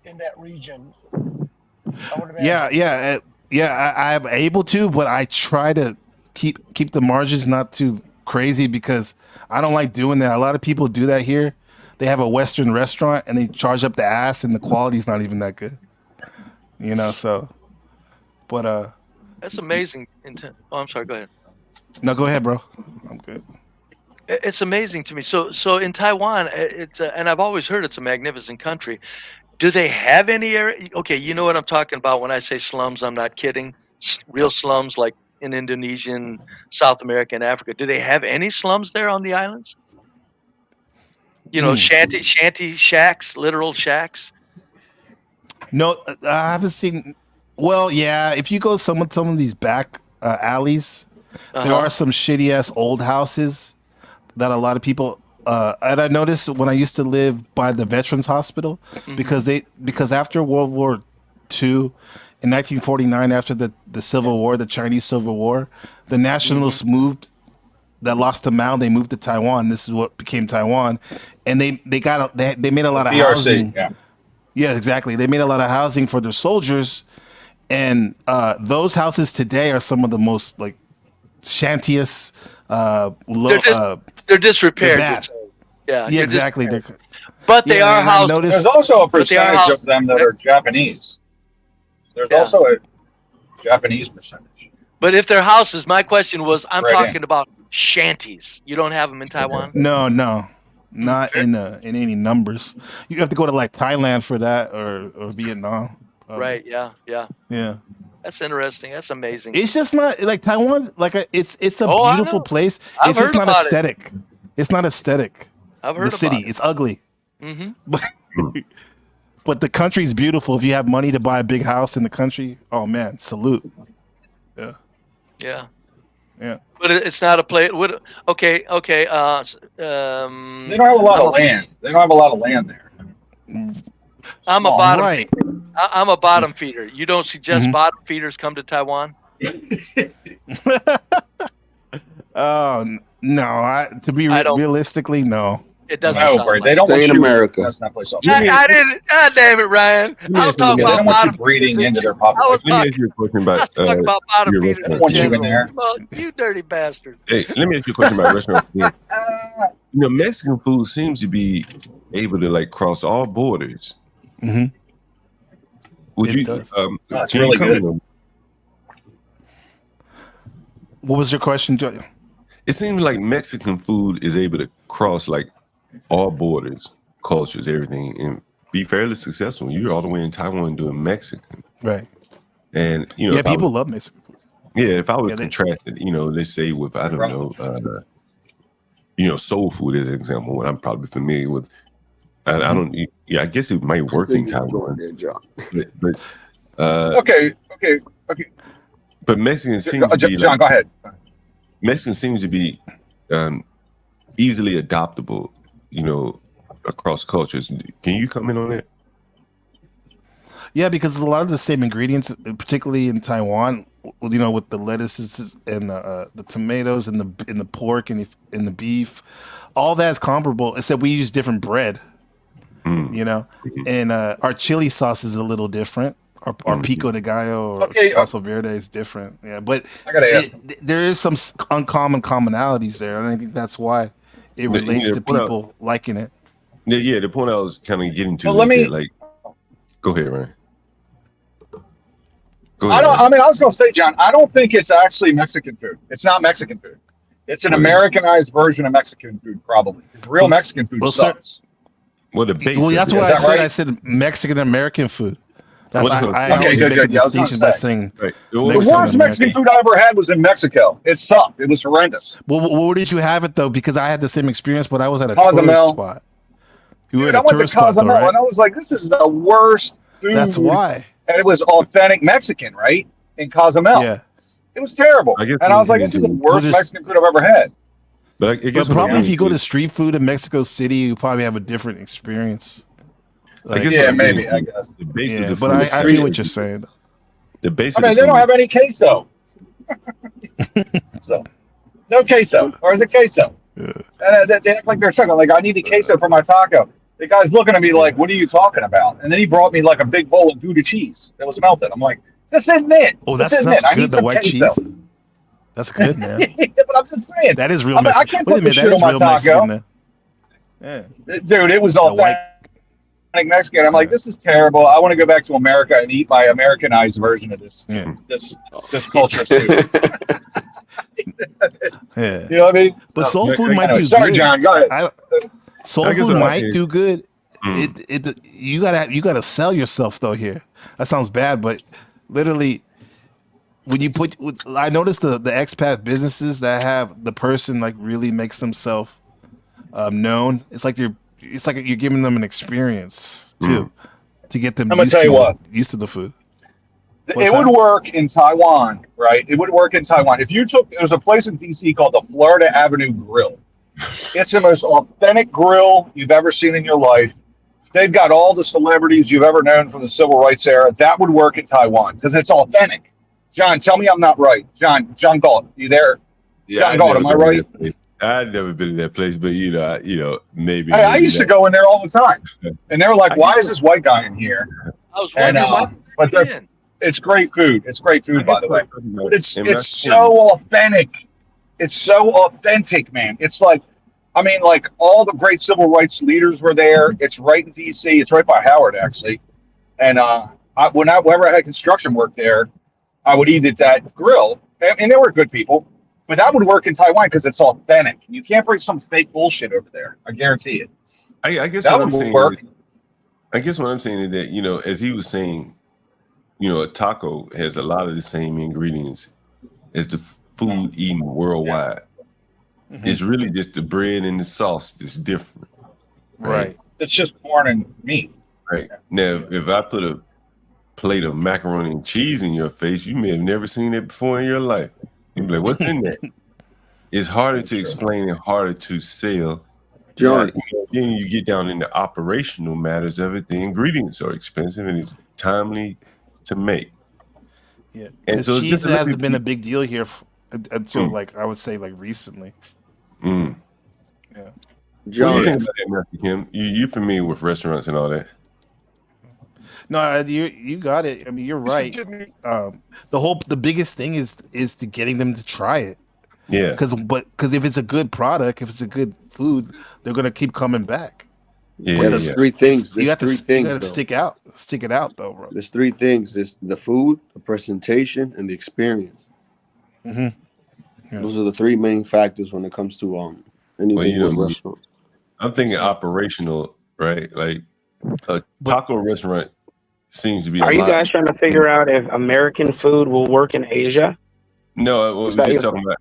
in that region. I would imagine. I'm able to, but I try to keep the margins not too crazy because I don't like doing that. A lot of people do that here. They have a Western restaurant and they charge up the ass, and the quality's not even that good. You know, so. But That's amazing. Oh, I'm sorry. Go ahead. no, go ahead, bro. I'm good. It's amazing to me. So in Taiwan, it's and I've always heard it's a magnificent country. Do they have any area? Okay, you know what I'm talking about when I say slums. I'm not kidding. Real slums like in Indonesia, and South America, and Africa. Do they have any slums there on the islands? You know, shanty shacks, literal shacks. No, I haven't seen. Well, yeah, if you go some of these back alleys, there are some shitty ass old houses that a lot of people. And I noticed when I used to live by the Veterans Hospital, because after World War II, in 1949, after the Civil War, the Chinese Civil War, the nationalists moved. That lost the Mao, they moved to Taiwan. This is what became Taiwan, and they made a lot of housing. Yeah, exactly. They made a lot of housing for their soldiers, and those houses today are some of the most like shantiest. They're disrepaired. Bad. Yeah, exactly. But they are houses. There's also a percentage of them that are Japanese. There's also a Japanese percentage. But if they're houses, my question was, I'm talking about shanties. You don't have them in Taiwan? No, not in any numbers. You have to go to like Thailand for that, or Vietnam. Right? Yeah. That's interesting. That's amazing. It's just not like Taiwan. Like it's a beautiful place. It's just not aesthetic. It's not aesthetic. I've heard the city. It's ugly. But the country's beautiful. If you have money to buy a big house in the country, oh man, salute. Yeah. But it's not a place. Okay. They don't have a lot of land. They don't have a lot of land there. I'm a bottom. Right. I'm a bottom feeder. You don't suggest bottom feeders come to Taiwan? Oh no! Realistically, no. It doesn't. No, like they don't stay in America. That's not place. I didn't. God damn it, Ryan! I was talking about bottom breeding into their population. Let me ask you a question about. Bottom feeders. I want you in there. Well, you dirty bastard. Hey, let me ask you a question about restaurants. Mexican food seems to be able to like cross all borders. Would you? That's really good. What was your question, Joe? It seems like Mexican food is able to cross like all borders, cultures, everything, and be fairly successful. You're all the way in Taiwan doing Mexican, right? And people love Mexican food. Yeah, if I was contrasted, let's say with I don't know, soul food as an example, what I'm probably familiar with. I don't. Yeah, I guess it might work in Taiwan. But okay. But Mexican seems to be John, go ahead. Mexican seems to be easily adoptable, across cultures. Can you comment on that? Yeah, because a lot of the same ingredients, particularly in Taiwan, with the lettuces and the tomatoes and the pork and the beef, all that's comparable, except we use different bread. And our chili sauce is a little different. Our pico de gallo or salsa verde is different. Yeah, but there is some uncommon commonalities there, and I think that's why it relates to people liking it. Yeah, the point I was kind of getting to. Well, go ahead, Ryan. I was going to say, John, I don't think it's actually Mexican food. It's not Mexican food. It's an Americanized version of Mexican food, probably. Because real Mexican food sucks. That's what I said. Right? I said Mexican American food. That's I always make a distinction by saying the worst Mexican food I ever had was in Mexico. It sucked. It was horrendous. Well, where did you have it though? Because I had the same experience, but I was at a tourist spot. Dude, I went to Cozumel and I was like, "This is the worst food." That's why. And it was authentic Mexican, right? In Cozumel. Yeah. It was terrible. And I was like, "This is the worst Mexican food I've ever had." But I guess probably if you go to street food in Mexico City, you probably have a different experience. Maybe. I guess. But I feel what you're saying. The base. They don't have any queso. So, no queso, or is it queso? Yeah. They act like they're talking. Like, I need a queso for my taco. The guy's looking at me like, "What are you talking about?" And then he brought me like a big bowl of Gouda cheese that was melted. I'm like, "This isn't it. Oh, this isn't it. I need some white queso." Cheese. That's good, man. But I'm just saying. That is real Mexican. I can't put this shit on my taco. Yeah. Dude, it was authentic Mexican. I'm like, this is terrible. I want to go back to America and eat my Americanized version of this this culture food. Yeah. You know what I mean? But soul food might do good. Sorry, John. Go ahead. Soul food might do good. You gotta sell yourself though here. That sounds bad, but literally, when you put, I noticed the expat businesses that have the person like really makes themselves known. It's like you're giving them an experience too to get them I'm gonna tell you what. used to the food. It would work in Taiwan, right? It would work in Taiwan. If you there's a place in DC called the Florida Avenue Grill. It's the most authentic grill you've ever seen in your life. They've got all the celebrities you've ever known from the civil rights era. That would work in Taiwan because it's authentic. John, tell me I'm not right. John Galt, you there? Yeah, John Galt, am I right? I'd never been to that place, but maybe. I used to go in there all the time, and they were like, "Why is this white guy in here?" I was wondering but it's great food. It's great food, by the way. But it's so authentic. It's so authentic, man. It's like, I mean, like all the great civil rights leaders were there. It's right in DC. It's right by Howard, actually. And whenever I had construction work there, I would eat at that grill. And they were good people. But that would work in Taiwan because it's authentic. You can't bring some fake bullshit over there. I guarantee it. I guess that what would I'm saying work. I guess what I'm saying is that, as he was saying, a taco has a lot of the same ingredients as the food eaten worldwide. Mm-hmm. It's really just the bread and the sauce that's different. Right. It's just corn and meat. Right. Now, if I put a plate of macaroni and cheese in your face, you may have never seen it before in your life. You'd be like, what's in there? It's harder to explain and harder to sell. John. Then you get down into operational matters of it. The ingredients are expensive and it's timely to make. Yeah. And so cheese hasn't been a big deal here until I would say recently. Yeah. John, what do you think about that, Matthew Kim? You're familiar with restaurants and all that. No, you got it. I mean, you're right. The biggest thing is to getting them to try it. Yeah. Because if it's a good product, if it's a good food, they're gonna keep coming back. Yeah, there's three things. You got to stick it out though, bro. There's three things. There's the food, the presentation, and the experience. Mm-hmm. Yeah. Those are the three main factors when it comes to anything with restaurant. I'm thinking operational, right? Like a taco restaurant seems to be. Are you guys trying to figure out if American food will work in Asia? No, we're just talking about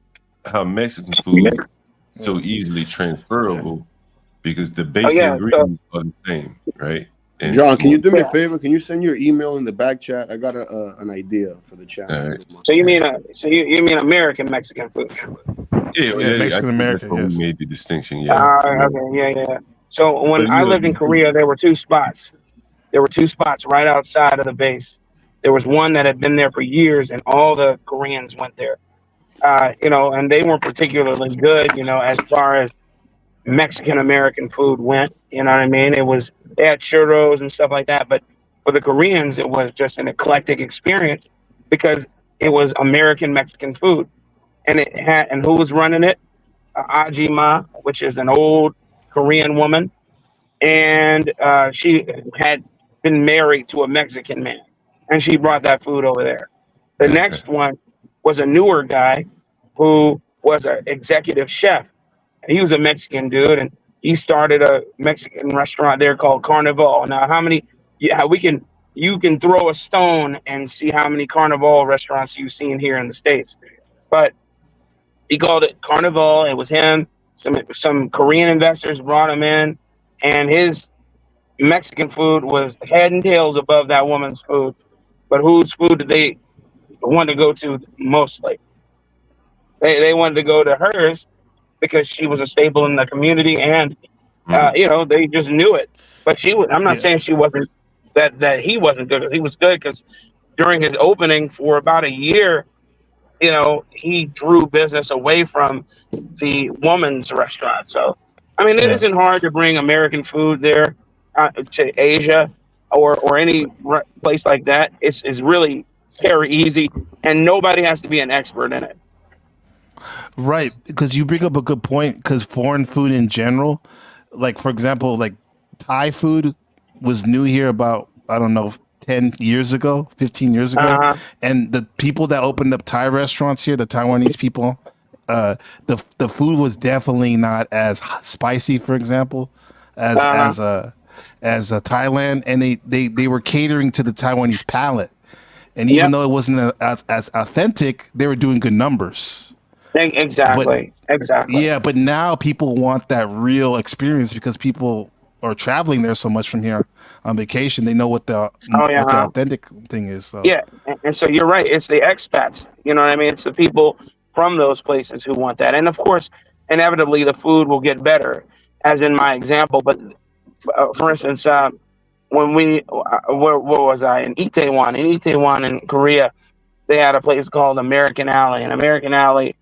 how Mexican food is so easily transferable because the basic ingredients are the same, right? And John, can you do me a favor? Can you send your email in the back chat? I got an idea for the chat. Right. So you mean American Mexican food? Yeah, Mexican American. Yes. We made the distinction. Yeah. Okay, yeah. So when I lived in Korea, there were two spots. There were two spots right outside of the base. There was one that had been there for years, and all the Koreans went there. And they weren't particularly good, as far as Mexican American food went. You know what I mean? They had churros and stuff like that, but for the Koreans, it was just an eclectic experience because it was American Mexican food, and who was running it? Ajima, which is an old Korean woman, and she had been married to a Mexican man, and she brought that food over there. The next one was a newer guy who was an executive chef. And he was a Mexican dude, and he started a Mexican restaurant there called Carnival. Now, you can throw a stone and see how many Carnival restaurants you've seen here in the States. But he called it Carnival. It was him. Some Korean investors brought him in, and his Mexican food was head and tails above that woman's food. But whose food did they want to go to mostly? They wanted to go to hers because she was a staple in the community, and they just knew it. But she was. I'm not saying she wasn't that he wasn't good. He was good because during his opening for about a year, he drew business away from the woman's restaurant. So, I mean, it isn't hard to bring American food there to Asia or any place like that. It's really very easy, and nobody has to be an expert in it. Right, because you bring up a good point. Because foreign food in general, like for example, like Thai food was new here about 10 years ago, 15 years ago, and the people that opened up Thai restaurants here, the Taiwanese people, the food was definitely not as spicy, for example, as Thailand, and they were catering to the Taiwanese palate. And even though it wasn't as authentic, they were doing good numbers. Exactly. Yeah, but now people want that real experience because people are traveling there so much from here on vacation. They know what the authentic thing is. So. Yeah, and so you're right. It's the expats. You know what I mean? It's the people from those places who want that. And of course, inevitably, the food will get better, as in my example. But for instance, when where was I? In Itaewon in Korea, they had a place called American Alley. And American Alley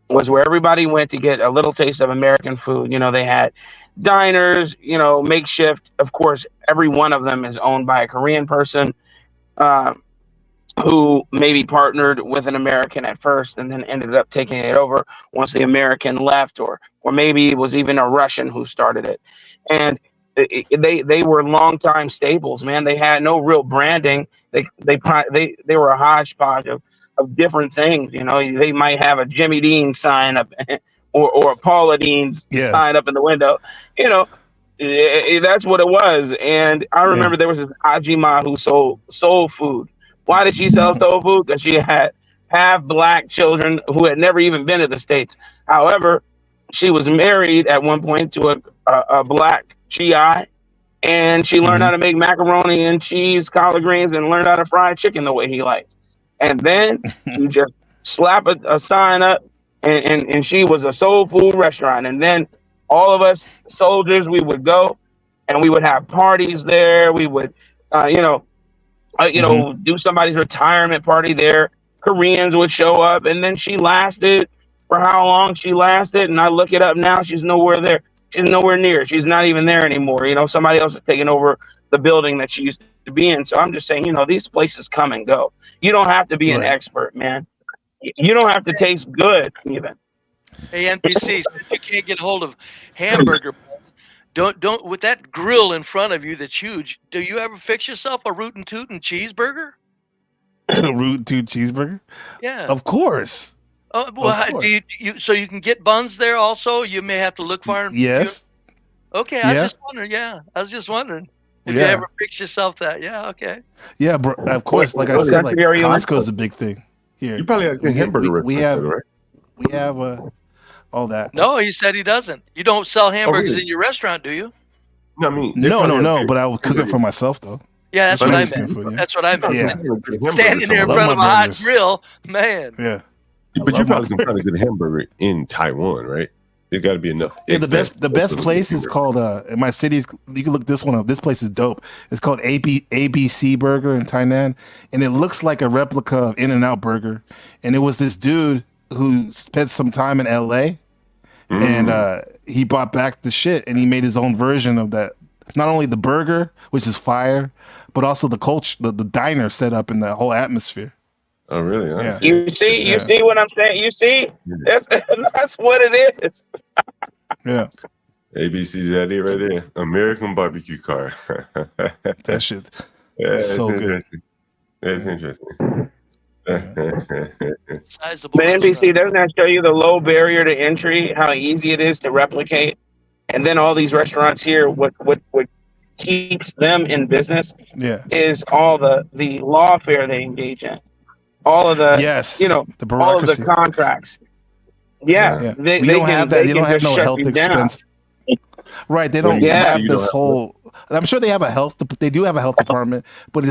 was where everybody went to get a little taste of American food. You know, they had diners, you know, makeshift. Of course, every one of them is owned by a Korean person who maybe partnered with an American at first and then ended up taking it over once the American left, or maybe it was even a Russian who started it. And they were longtime staples, man. They had no real branding. They were a hodgepodge of different things. You know, they might have a Jimmy Dean sign up or a Paula Dean's sign up in the window. You know, that's what it was. And I remember there was this Ajima who sold soul food. Why did she sell soul food? Because she had half black children who had never even been to the States. However, she was married at one point to a black GI, and she learned how to make macaroni and cheese, collard greens, and learned how to fry chicken the way he liked. And then you just slap a sign up, and she was a soul food restaurant. And then all of us soldiers, we would go, and we would have parties there. We would, do somebody's retirement party there. Koreans would show up, and then she lasted for how long she lasted. And I look it up now. She's nowhere there. She's nowhere near. She's not even there anymore. You know, somebody else is taking over the building that she used to be in. So I'm just saying, you know, these places come and go. You don't have to be an expert, man. You don't have to taste good even. Hey, NPC, if you can't get hold of hamburger, don't with that grill in front of you that's huge. Do you ever fix yourself a rootin' tootin' cheeseburger? A rootin' tootin' cheeseburger? Yeah, of course. Oh well, do you so you can get buns there also? You may have to look for them. Yes. Okay, I was just wondering. Yeah, I was just wondering if you ever fix yourself that. Yeah, okay. Yeah, bro. Of course, like I said, like Costco's a big thing here. You probably have a hamburger. We have all that. No, he said he doesn't. You don't sell hamburgers in your restaurant, do you? No, I mean no. But I would cook it for myself though. Yeah, that's what I meant. Food, That's what I meant. Yeah. Standing there in front of a hot grill, man. Yeah. But you probably can find a good hamburger in Taiwan, right? There's got to be enough. Yeah, the best place is called in my city's. You can look this one up. This place is dope. It's called ABC Burger in Tainan, and it looks like a replica of In-N-Out Burger. And it was this dude who spent some time in LA, and he brought back the shit, and he made his own version of that. Not only the burger, which is fire, but also the culture, the diner set up in the whole atmosphere. Oh, really? Yeah. You see what I'm saying? You see? That's what it is. Yeah. ABC's that it right there. American barbecue car. That shit. So good. That's interesting. But NBC, doesn't that show you the low barrier to entry, how easy it is to replicate? And then all these restaurants here, what keeps them in business is all the lawfare they engage in. All of the the bureaucracy. all of the contracts. Yeah. They don't have that. They don't have no health expense. Right. They don't have this whole. I'm sure they have a health. They do have a health department, but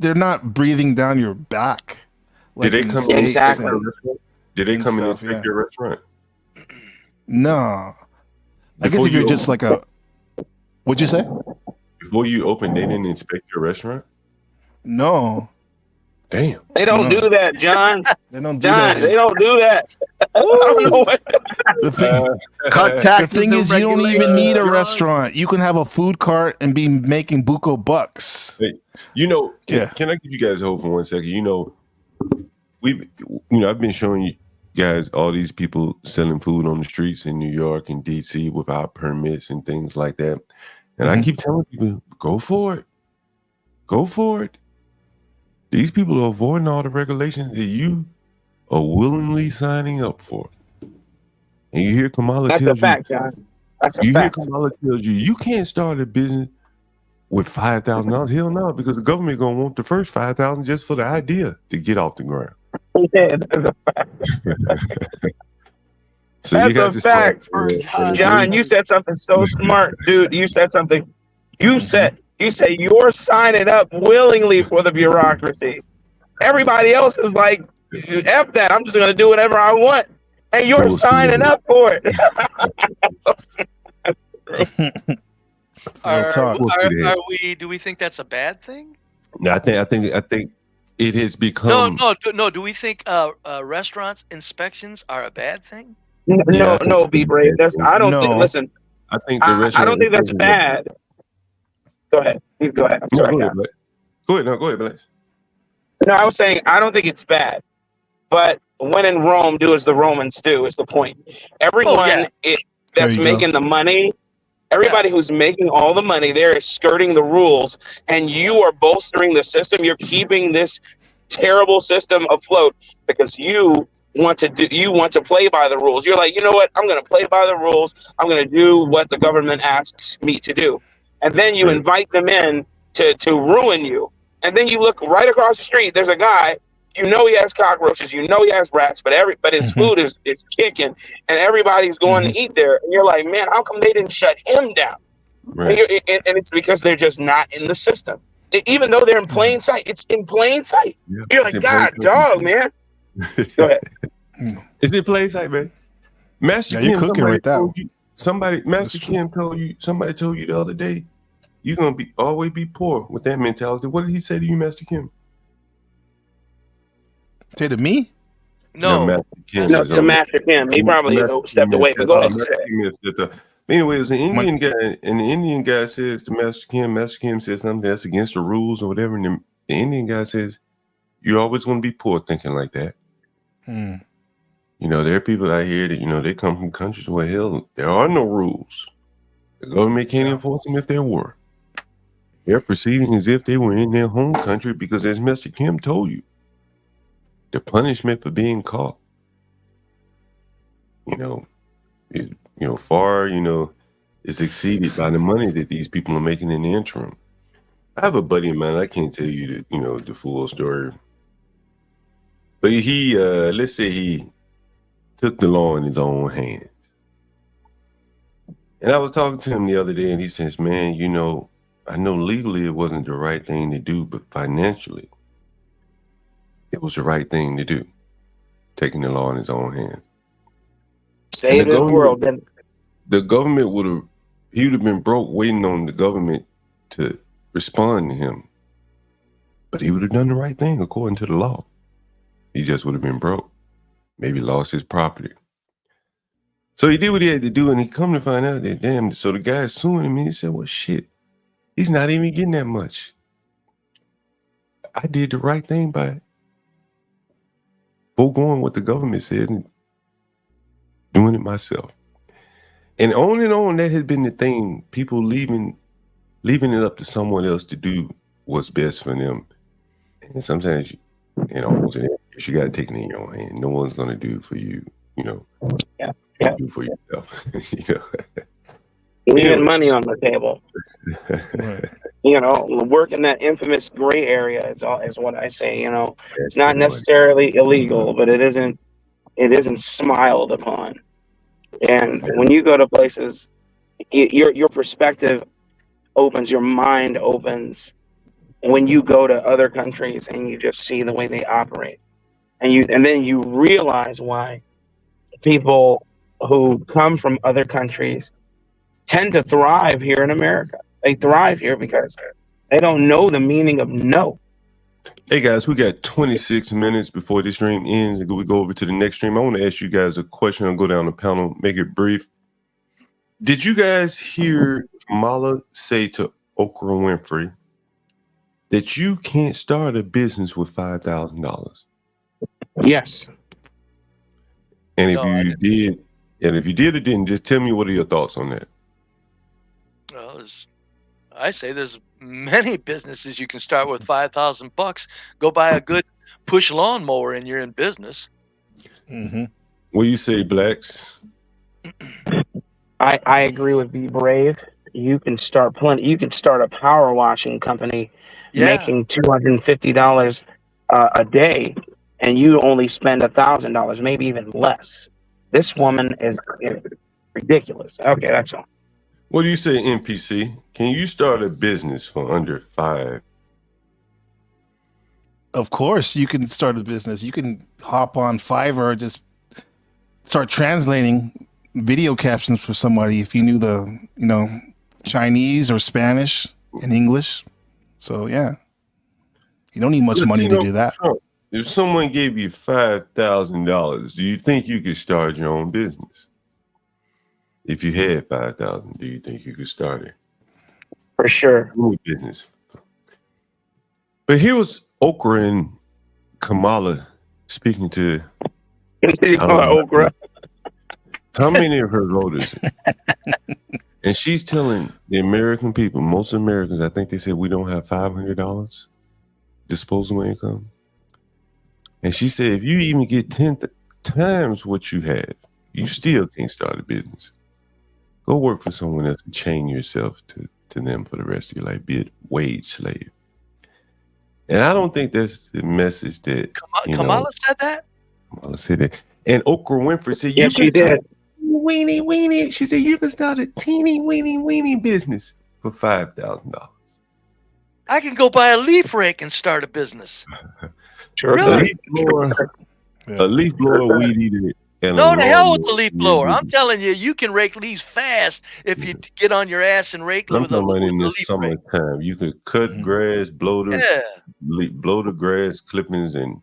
they're not breathing down your back. Did they come exactly? Did they come and inspect your restaurant? No. I guess if you're just like a. What'd you say? Before you opened, they didn't inspect your restaurant? No. Damn. They don't do that, John. They don't do that. They don't do that. The thing is, you don't even need a restaurant. You can have a food cart and be making buco bucks. Hey, can I give you guys a hold for 1 second? I've been showing you guys all these people selling food on the streets in New York and DC without permits and things like that. And I keep telling people, go for it. Go for it. These people are avoiding all the regulations that you are willingly signing up for. And you hear Kamala That's tell a fact, John. That's a you fact. hear Kamala tells you can't start a business with $5,000? Hell no, because the government gonna want the first 5,000 just for the idea to get off the ground. So That's you got a to fact. start, John, you said something so smart, dude. You said something. You said you're signing up willingly for the bureaucracy. Everybody else is like, F that. I'm just gonna do whatever I want. And you're signing up for it. Do we think that's a bad thing? No, I think it has become. No. Do we think restaurants inspections are a bad thing? No, be brave. I don't think. Listen, I think I don't think that's bad. Go ahead. Go ahead. I'm sorry. Go ahead. No, go ahead, Blaze. No, I was saying I don't think it's bad, but when in Rome, do as the Romans do. Is the point? Everyone that's making the money. Everybody who's making all the money there is skirting the rules, and you are bolstering the system. You're keeping this terrible system afloat because you want to play by the rules. You're like, you know what? I'm going to play by the rules. I'm going to do what the government asks me to do, and then you invite them in to ruin you. And then you look right across the street. There's a guy. You know he has cockroaches. You know he has rats. But his food is kicking, and everybody's going to eat there. And you're like, man, how come they didn't shut him down? Right. And it's because they're just not in the system. Even though they're in plain sight, it's in plain sight. Yeah, you're like, God, dog, man. Go ahead. It's in plain sight, man. Master Kim, you're cooking right now. Master Kim told you. Somebody told you the other day, you're gonna always be poor with that mentality. What did he say to you, Master Kim? Say to me? No, Master Kim. No, to Master Kim. He probably is stepped away. But go ahead. Anyway, it was an Indian guy, and the Indian guy says to Master Kim says something that's against the rules or whatever, and the Indian guy says, you're always going to be poor thinking like that. You know, there are people out here that, they come from countries where, hell, there are no rules. The government can't enforce them if there were. They're proceeding as if they were in their home country because, as Mr. Kim told you, the punishment for being caught, far, is exceeded by the money that these people are making in the interim. I have a buddy of mine. I can't tell you the full story, but he, let's say he took the law in his own hands. And I was talking to him the other day, and he says, "Man, I know legally it wasn't the right thing to do, but financially, it was the right thing to do, taking the law in his own hands." Save the world. Then the government he would have been broke waiting on the government to respond to him. But he would have done the right thing according to the law. He just would have been broke. Maybe lost his property. So he did what he had to do, and he come to find out that, damn, so the guy's suing him, and he said, well, shit, he's not even getting that much. I did the right thing by foregoing what the government said and doing it myself. And on, that has been the thing. People leaving it up to someone else to do what's best for them. And sometimes, almost in every case, you got to take it in your own hand. No one's going to do for you, do for yourself. Leaving money on the table. Working that infamous gray area is what I say. It's not necessarily illegal, but it isn't smiled upon. And when you go to places, your perspective opens, your mind opens when you go to other countries and you just see the way they operate, and then you realize why people who come from other countries tend to thrive here in America. They thrive here because they don't know the meaning of no. Hey guys, we got 26 minutes before this stream ends, and we go over to the next stream. I want to ask you guys a question. I'll go down the panel, make it brief. Did you guys hear Kamala say to Oprah Winfrey that you can't start a business with $5,000? Yes. And if you did or didn't, just tell me what are your thoughts on that? Well, I say there's many businesses you can start with $5,000. Go buy a good push lawnmower and you're in business. Mm-hmm. What do you say, Blacks? I agree with Be Brave. you can start plenty. You can start a power washing company Yeah. making $250 a day, and you only spend $1,000, maybe even less. This woman is ridiculous. Okay, that's all. What do you say, NPC? Can you start a business for under $5? Of course, you can start a business. You can hop on Fiverr, just start translating video captions for somebody if you knew the, Chinese or Spanish and English. So yeah, you don't need much money to do that. If someone gave you $5,000, do you think you could start your own business? If you had $5,000, do you think you could start it? For sure. Business. But here was Okra and Kamala speaking to Okra. How many of her voters? And she's telling the American people, most Americans, I think they said we don't have $500 disposable income. And she said, if you even get 10 times what you have, you still can't start a business. Go work for someone else and chain yourself to them for the rest of your life, be a wage slave. And I don't think that's the message that Kamala said that? Kamala said that. And Oprah Winfrey said, yes, she did. Weenie. She said, you can start a teeny weeny business for $5,000. I can go buy a leaf rake and start a business. Sure. Really? A leaf blower, weed eater. No, the hell with the leaf blower. I'm telling you, you can rake leaves fast if you get on your ass and rake with a in the leaf rake. summertime. You could cut grass, blow the grass clippings, and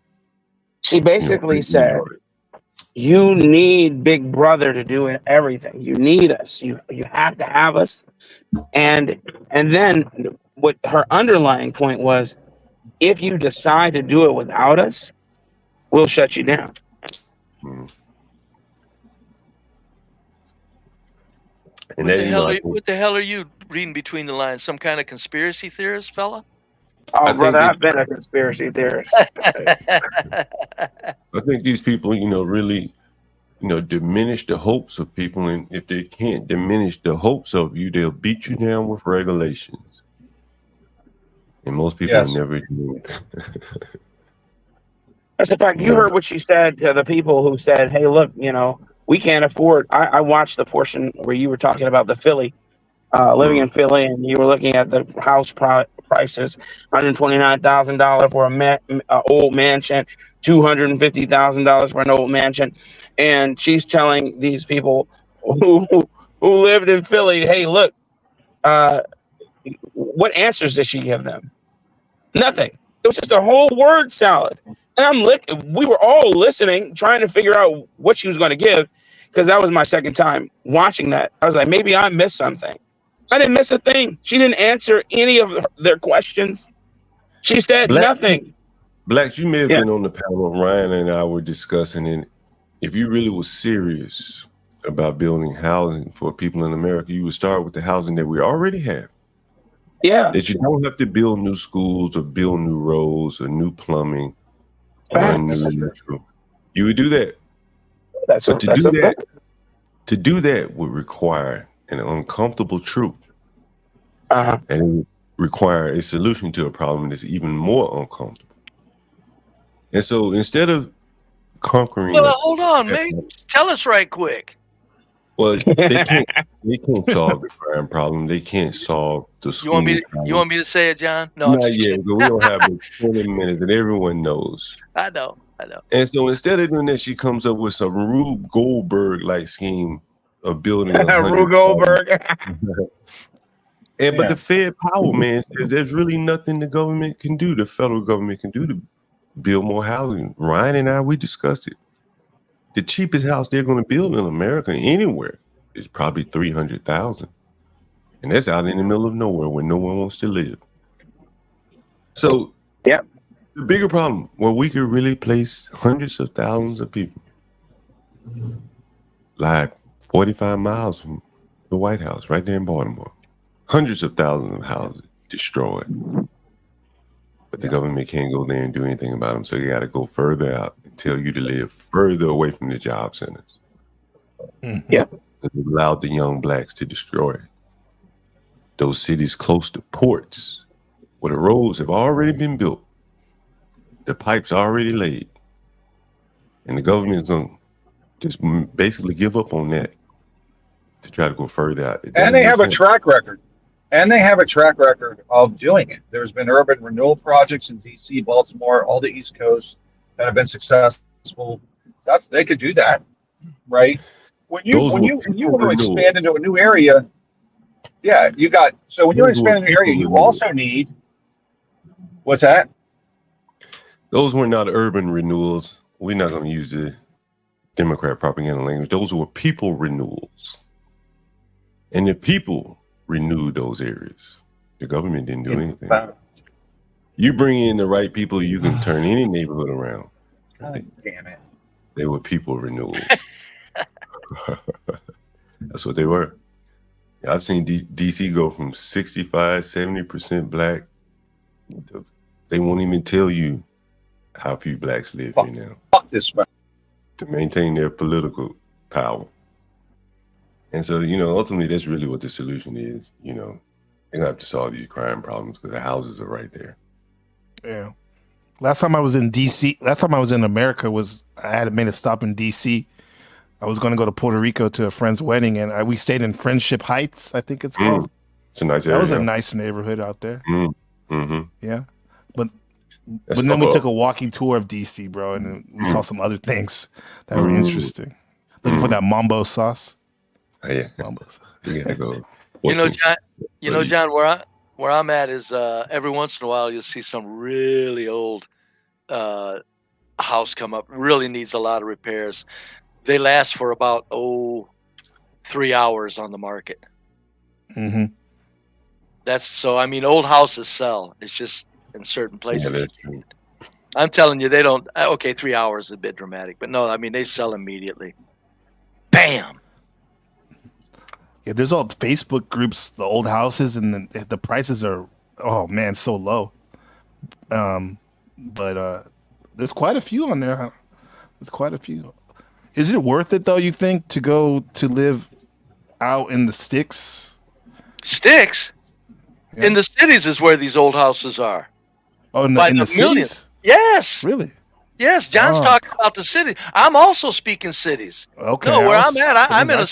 she basically said, you need Big Brother to do everything. You need us. You have to have us. And then what her underlying point was, if you decide to do it without us, we'll shut you down. And what the hell are you reading between the lines? Some kind of conspiracy theorist, fella? Oh, brother, I've been a conspiracy theorist. I think these people, really, diminish the hopes of people. And if they can't diminish the hopes of you, they'll beat you down with regulations. And most people never do it. That's a fact. You heard what she said to the people who said, hey, look, we can't afford. I watched the portion where you were talking about the Philly, living in Philly, and you were looking at the house prices, $129,000 for an old mansion, $250,000 for an old mansion. And she's telling these people who lived in Philly, hey, look, what answers did she give them? Nothing. It was just a whole word salad. And we were all listening, trying to figure out what she was going to give, because that was my second time watching that. I was like, maybe I missed something. I didn't miss a thing. She didn't answer any of their questions. She said nothing. Blacks, you may have been on the panel. Ryan and I were discussing, and if you really were serious about building housing for people in America, you would start with the housing that we already have. Yeah. That you don't have to build new schools or build new roads or new plumbing. You would do that. To do that would require an uncomfortable truth. And it would require a solution to a problem that's even more uncomfortable. And so instead of conquering... Well, hold on, mate. Tell us right quick. Well, they can't solve the crime problem. They can't solve the school problem. You want me to say it, John? No, not yet. But we don't have but 20 minutes, and everyone knows. I know. And so instead of doing that, she comes up with some Rube Goldberg-like scheme of building a Rube Goldberg. But the Fed power man says there's really nothing the government can do, the federal government can do to build more housing. Ryan and I, we discussed it. The cheapest house they're going to build in America anywhere is probably $300,000. And that's out in the middle of nowhere where no one wants to live. So the bigger problem, where we could really place hundreds of thousands of people, like 45 miles from the White House, right there in Baltimore. Hundreds of thousands of houses destroyed. But the government can't go there and do anything about them. So they got to go further out and tell you to live further away from the job centers. Yeah. It allowed the young blacks to destroy it. those cities close to ports where the roads have already been built, the pipes already laid, and the government is going to just basically give up on that to try to go further out. And they have a track record. And they have a track record of doing it. There's been urban renewal projects in DC, Baltimore, all the East Coast that have been successful. They could do that, right? When you want to expand into a new area, yeah, you got. So when you expand into an area, you also need. What's that? Those were not urban renewals. We're not going to use the Democrat propaganda language. Those were people renewals, and the people renewed those areas. The government didn't do anything. You bring in the right people, you can turn any neighborhood around. God damn it. They were people renewals. That's what they were. I've seen DC go from 65, 70% black. They won't even tell you how few blacks live here now. Fuck this man. To maintain their political power. And so, ultimately, that's really what the solution is. They're going to have to solve these crime problems because the houses are right there. Yeah. Last time I was in America I had made a stop in DC. I was going to go to Puerto Rico to a friend's wedding, and we stayed in Friendship Heights, I think it's called. It's a nice area. That was a nice neighborhood out there. Mm-hmm. Yeah. But then we took a walking tour of DC, bro, and then we saw some other things that were interesting. Looking for that mambo sauce. Oh, yeah. Mambo sauce. You gotta go. John, where I'm at is every once in a while you'll see some really old house come up. Really needs a lot of repairs. They last for about 3 hours on the market. Mm-hmm. Old houses sell. It's just in certain places. Yeah, that's true. I'm telling you, they don't. Okay, 3 hours is a bit dramatic, but no, they sell immediately. Bam. Yeah, there's all Facebook groups, the old houses, and the prices are, so low. But there's quite a few on there. There's quite a few. Is it worth it though? You think to go to live out in the sticks? Sticks? Yeah. In the cities is where these old houses are. Oh, in the cities? Yes. Really? Yes, John's talking about the city. I'm also speaking cities. Okay. No, where I'm at, I'm in a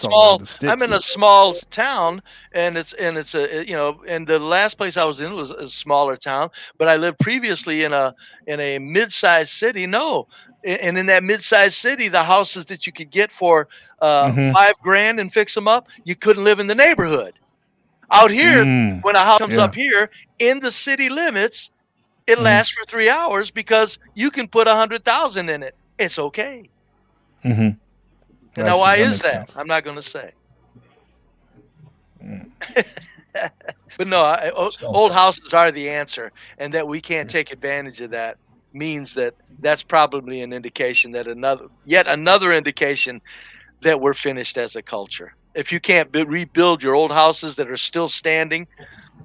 small town, and it's and the last place I was in was a smaller town, but I lived previously in a mid-sized city. No, and in that mid-sized city, the houses that you could get for $5,000 and fix them up, you couldn't live in the neighborhood. Out here, when a house comes up here in the city limits, it lasts for 3 hours because you can put 100,000 in it. It's okay. Mm-hmm. Now, why is that? Sense. I'm not going to say. But no, old houses are the answer, and that we can't take advantage of that means that's probably an indication that yet another indication that we're finished as a culture. If you can't rebuild your old houses that are still standing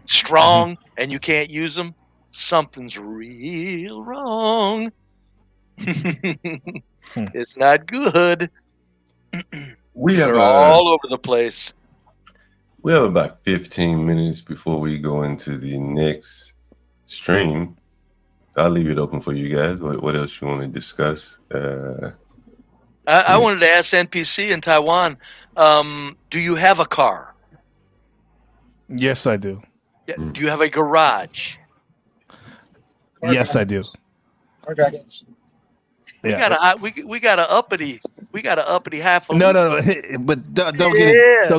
strong and you can't use them, something's real wrong. It's not good. They're all over the place. We have about 15 minutes before we go into the next stream. I'll leave it open for you guys. What else you want to discuss? I wanted to ask NPC in Taiwan, do you have a car? Yes, I do. Do you have a garage? Yes, I do. Okay. Yeah. We got a uppity half. No, but don't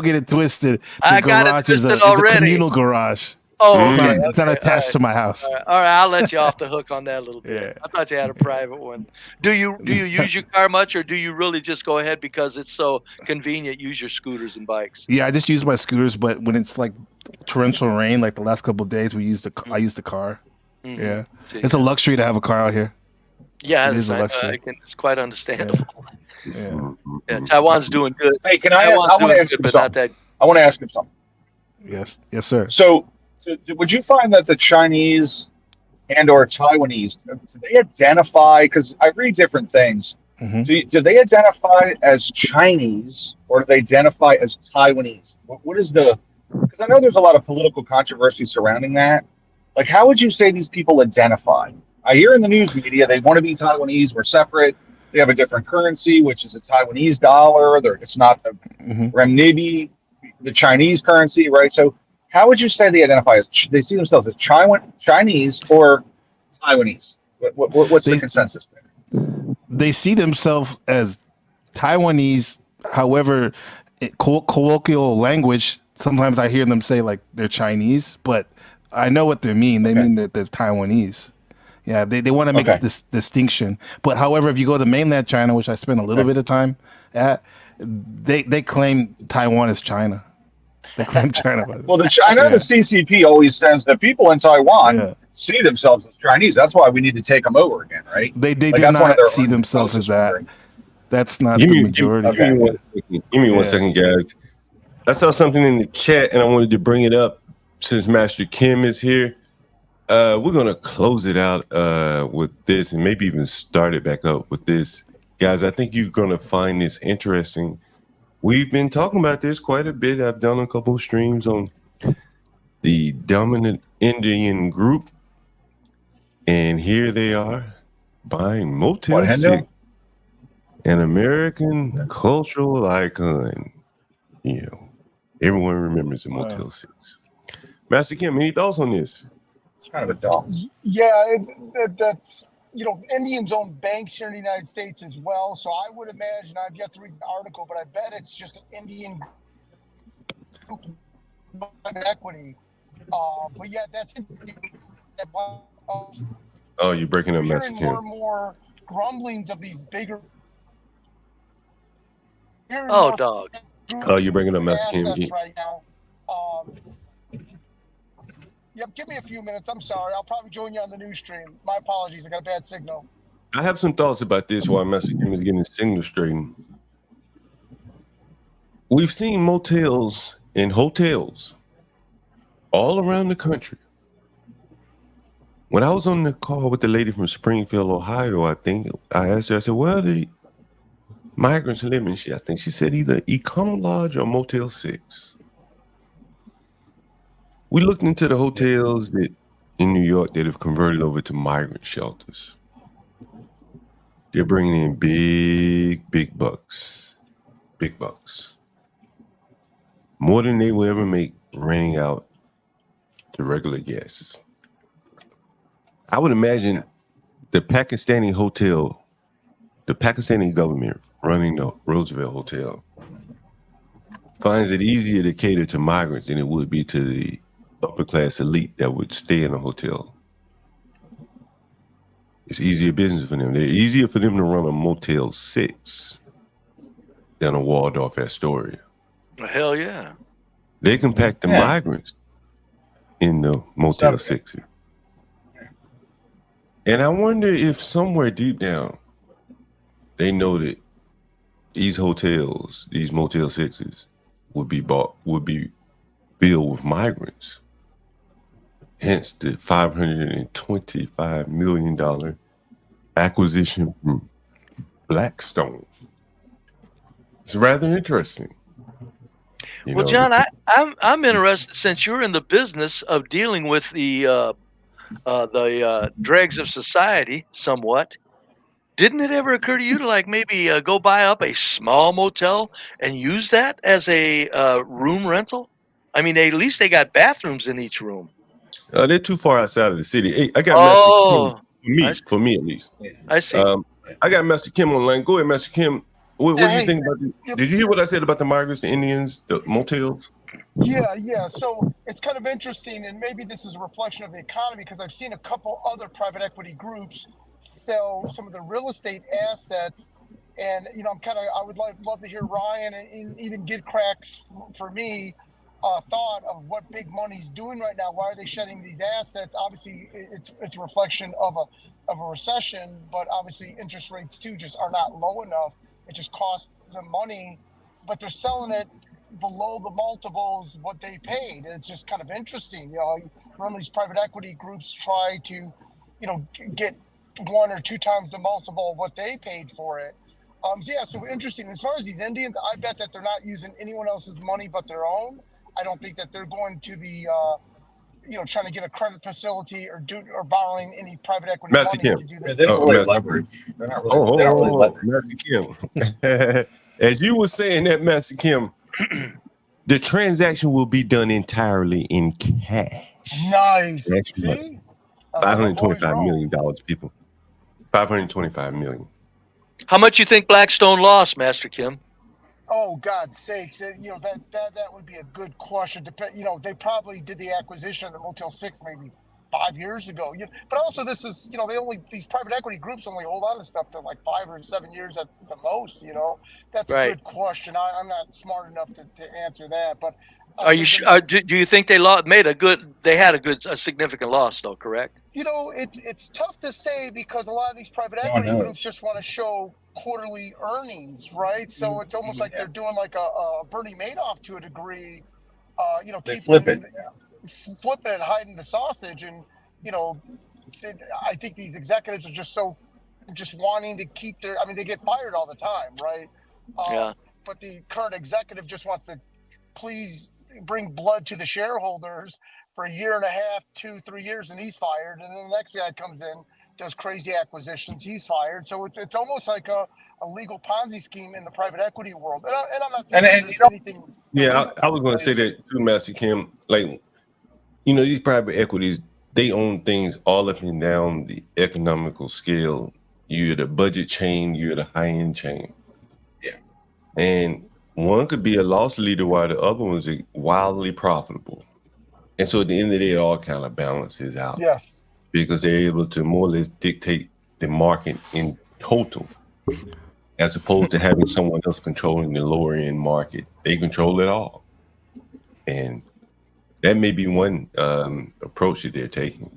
get it twisted. I got it twisted already. It's a communal garage. Oh, it's not attached to my house. All right, I'll let you off the hook on that a little bit. I thought you had a private one. Do you use your car much, or do you really just go ahead because it's so convenient? Use your scooters and bikes. Yeah, I just use my scooters, but when it's like torrential rain, like the last couple of days, I use the car. Mm-hmm. Yeah, it's a luxury to have a car out here. Yeah, it is a luxury. It's quite understandable. Yeah, Taiwan's doing good. Hey, can I ask? I want to ask you something. I want to ask you something. Yes, sir. So, would you find that the Chinese and/or Taiwanese, do they identify? Because I read different things. Mm-hmm. Do they identify as Chinese or do they identify as Taiwanese? What is the because I know there's a lot of political controversy surrounding that. Like, how would you say these people identify? I hear in the news media they want to be Taiwanese. We're separate. They have a different currency, which is a Taiwanese dollar. It's not the renminbi, the Chinese currency, right? So, how would you say they identify as? They see themselves as Chinese or Taiwanese? What's the consensus there? They see themselves as Taiwanese. However, colloquial language, sometimes I hear them say like they're Chinese, but I know what they mean. They mean that they're Taiwanese. Yeah, they want to make this distinction. But however, if you go to mainland China, which I spent a little bit of time at, they claim Taiwan is China. They claim China. Well, the CCP always says that people in Taiwan see themselves as Chinese. That's why we need to take them over again, right? They do not see themselves as that. That's not the majority. Give me one second, guys. I saw something in the chat, and I wanted to bring it up since Master Kim is here. We're going to close it out with this and maybe even start it back up with this. Guys, I think you're going to find this interesting. We've been talking about this quite a bit. I've done a couple of streams on the dominant Indian group, and here they are buying Motel 6, an American cultural icon. You know, everyone remembers the Motel 6. Master Kim, any thoughts on this? It's kind of a dog. Yeah, that's, Indians own banks here in the United States as well. So I would imagine, I've yet to read the article, but I bet it's just an Indian private equity. But yeah, that's. Oh, you're breaking up, Master Kim. More and more grumblings of these bigger. Oh, dog. Oh, you're bringing up Master Kim right now. Yep, give me a few minutes. I'm sorry. I'll probably join you on the news stream. My apologies. I got a bad signal. I have some thoughts about this while Master Kim is getting his signal straightened. We've seen motels and hotels all around the country. When I was on the call with the lady from Springfield, Ohio, I think I asked her, I said, where are the migrants living? I think she said either Econo Lodge or Motel 6. We looked into the hotels that in New York that have converted over to migrant shelters. They're bringing in big bucks. Big bucks. More than they will ever make renting out to regular guests. I would imagine the Pakistani hotel, the Pakistani government running the Roosevelt Hotel finds it easier to cater to migrants than it would be to the upper class elite that would stay in a hotel. It's easier business for them. They're easier for them to run a Motel 6 than a Waldorf Astoria. Hell yeah. They can pack the migrants in the Motel 6. And I wonder if somewhere deep down they know that these hotels, these Motel 6s would be filled with migrants. Hence the $525 million acquisition from Blackstone. It's rather interesting. Well, John, I'm interested, since you're in the business of dealing with the dregs of society somewhat. Didn't it ever occur to you to maybe go buy up a small motel and use that as a room rental? I mean, at least they got bathrooms in each room. They're too far outside of the city. Hey, I got for me at least. I see. I got Master Kim online. Go ahead, Master Kim. What do you think about this? Did you hear what I said about the migrants, the Indians, the motels? Yeah. So it's kind of interesting, and maybe this is a reflection of the economy, because I've seen a couple other private equity groups sell some of the real estate assets, and I would love to hear Ryan and even Get Cracks for me thought of what big money's doing right now. Why are they shedding these assets? Obviously, it's a reflection of a recession, but obviously interest rates too just are not low enough. It just costs them money, but they're selling it below the multiples what they paid, and it's just kind of interesting. Remember these private equity groups try to, get 1 or 2 times the multiple of what they paid for it. So interesting. As far as these Indians, I bet that they're not using anyone else's money but their own. I don't think that they're going to the trying to get a credit facility or borrowing any private equity Master money Kim. to do Yeah, this. they don't Oh, really Master leverage. They're not really. Oh, They don't really leverage. Master Kim. As you were saying that, Master Kim, the transaction will be done entirely in cash. Nice. Actually, See? That's where my boys $525 roll. million, people. $525 million. How much you think Blackstone lost, Master Kim? Oh, God's sakes! That would be a good question. They probably did the acquisition of the Motel 6 maybe 5 years ago. But also this is these private equity groups only hold on to stuff to like 5 or 7 years at the most. That's Right. a good question. I'm not smart enough to answer that. But Are you? Do you think they had a significant loss though? Correct. It's tough to say because a lot of these private No one equity knows. groups just want to show quarterly earnings, right? So it's almost like they're doing like a Bernie Madoff to a degree. They flip it. Flipping and hiding the sausage, and I think these executives are just wanting to keep their. I mean, they get fired all the time, right? Yeah. But the current executive just wants to please bring blood to the shareholders for a year and a half, 2-3 years, and he's fired. And then the next guy comes in, does crazy acquisitions, he's fired. So it's almost like a legal Ponzi scheme in the private equity world. And I'm not saying there's anything. Yeah, I was going to say that too, Master Kim. Like, these private equities, they own things all up and down the economical scale. You're the budget chain, you're the high-end chain. Yeah. And one could be a loss leader while the other one's wildly profitable. And so at the end of the day, it all kind of balances out. Yes. Because they're able to more or less dictate the market in total, as opposed to having someone else controlling the lower end market. They control it all. And that may be one approach that they're taking.